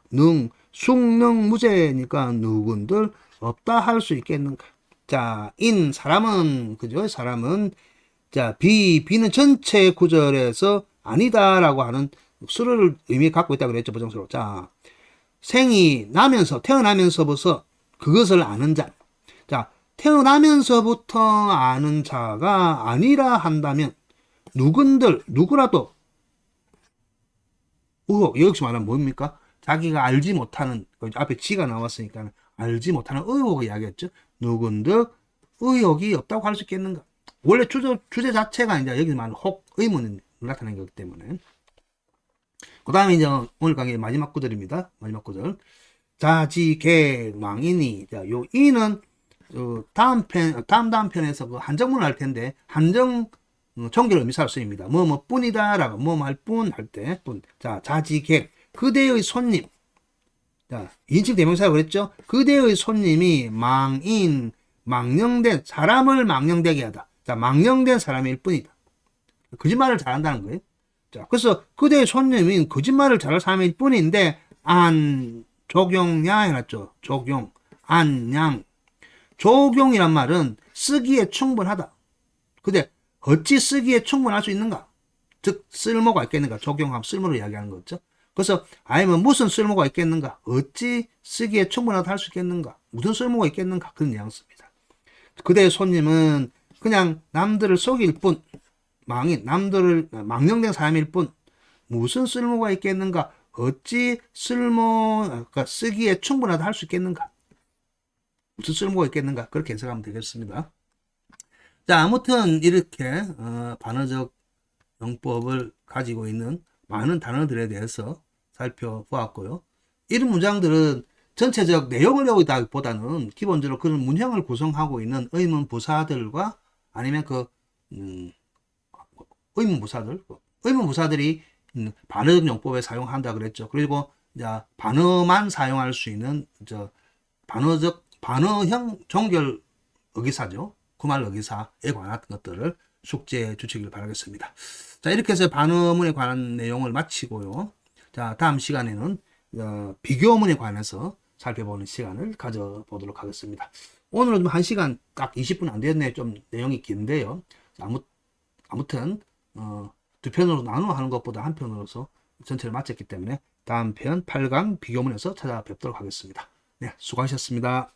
숙능무제니까 누군들 없다 할 수 있겠는가? 자, 사람은, 그죠? 사람은, 자, 비는 전체 구절에서 아니다라고 하는 수를 의미 갖고 있다고 그랬죠. 부정수로. 자, 태어나면서부터 그것을 아는 자. 자, 태어나면서부터 아는 자가 아니라 한다면, 누구라도, 여기서 말하면 뭡니까? 자기가 알지 못하는, 앞에 지가 나왔으니까 알지 못하는 의혹을 이야기했죠. 누군들 의혹이 없다고 할 수 있겠는가? 원래 주제 자체가 이제 여기 말하는 의문이 나타나는 거기 때문에. 그 다음에 이제 오늘 강의 마지막 구절입니다. 마지막 구절. 자지개 망이니. 자, 요 이는 다음 편에서 그 한정문을 할 텐데, 정결 의미사로 쓰입니다. 뿐이다 라고 할 뿐 할 때 뿐. 자, 자지객 그대의 손님. 자, 인칭 대명사라고 그랬죠. 그대의 손님이 망령된 사람을 망령되게 하다. 자, 망령된 사람일 뿐이다. 거짓말을 잘한다는 거예요. 자, 그래서 그대의 손님인 거짓말을 잘할 사람일 뿐인데 적용야 해놨죠. 안양. 적용이란 말은 쓰기에 충분하다. 근데 어찌 쓰기에 충분할 수 있는가? 즉 쓸모가 있겠는가? 적용하면 쓸모를 이야기하는 거죠. 그래서 아니면 무슨 쓸모가 있겠는가? 어찌 쓰기에 충분하다 할 수 있겠는가? 무슨 쓸모가 있겠는가? 그런 뉘앙스입니다. 그대의 손님은 그냥 남들을 속일 뿐, 망령된 사람일 뿐, 무슨 쓸모가 있겠는가? 어찌 그러니까 쓰기에 충분하다 할 수 있겠는가? 무슨 쓸모가 있겠는가? 그렇게 해석하면 되겠습니다. 자, 아무튼 이렇게 반어적 용법을 가지고 있는 많은 단어들에 대해서 살펴보았고요. 이런 문장들은 전체적 내용을 외우다기보다는 기본적으로 그런 문형을 구성하고 있는 의문부사들과 아니면 의문부사들이 반어적 용법에 사용한다 그랬죠. 그리고 이제 반어만 사용할 수 있는 반어형 종결 의기사죠. 구말 의기사에 관한 것들을 숙제해 주시길 바라겠습니다. 자, 이렇게 해서 반어문에 관한 내용을 마치고요. 자, 다음 시간에는 비교문에 관해서 살펴보는 시간을 가져보도록 하겠습니다. 오늘은 1시간 딱 20분 안 되었네요. 좀 내용이 긴데요. 아무튼 두 편으로 나누어 하는 것보다 한 편으로서 전체를 마쳤기 때문에 다음 편 8강 비교문에서 찾아뵙도록 하겠습니다. 네, 수고하셨습니다.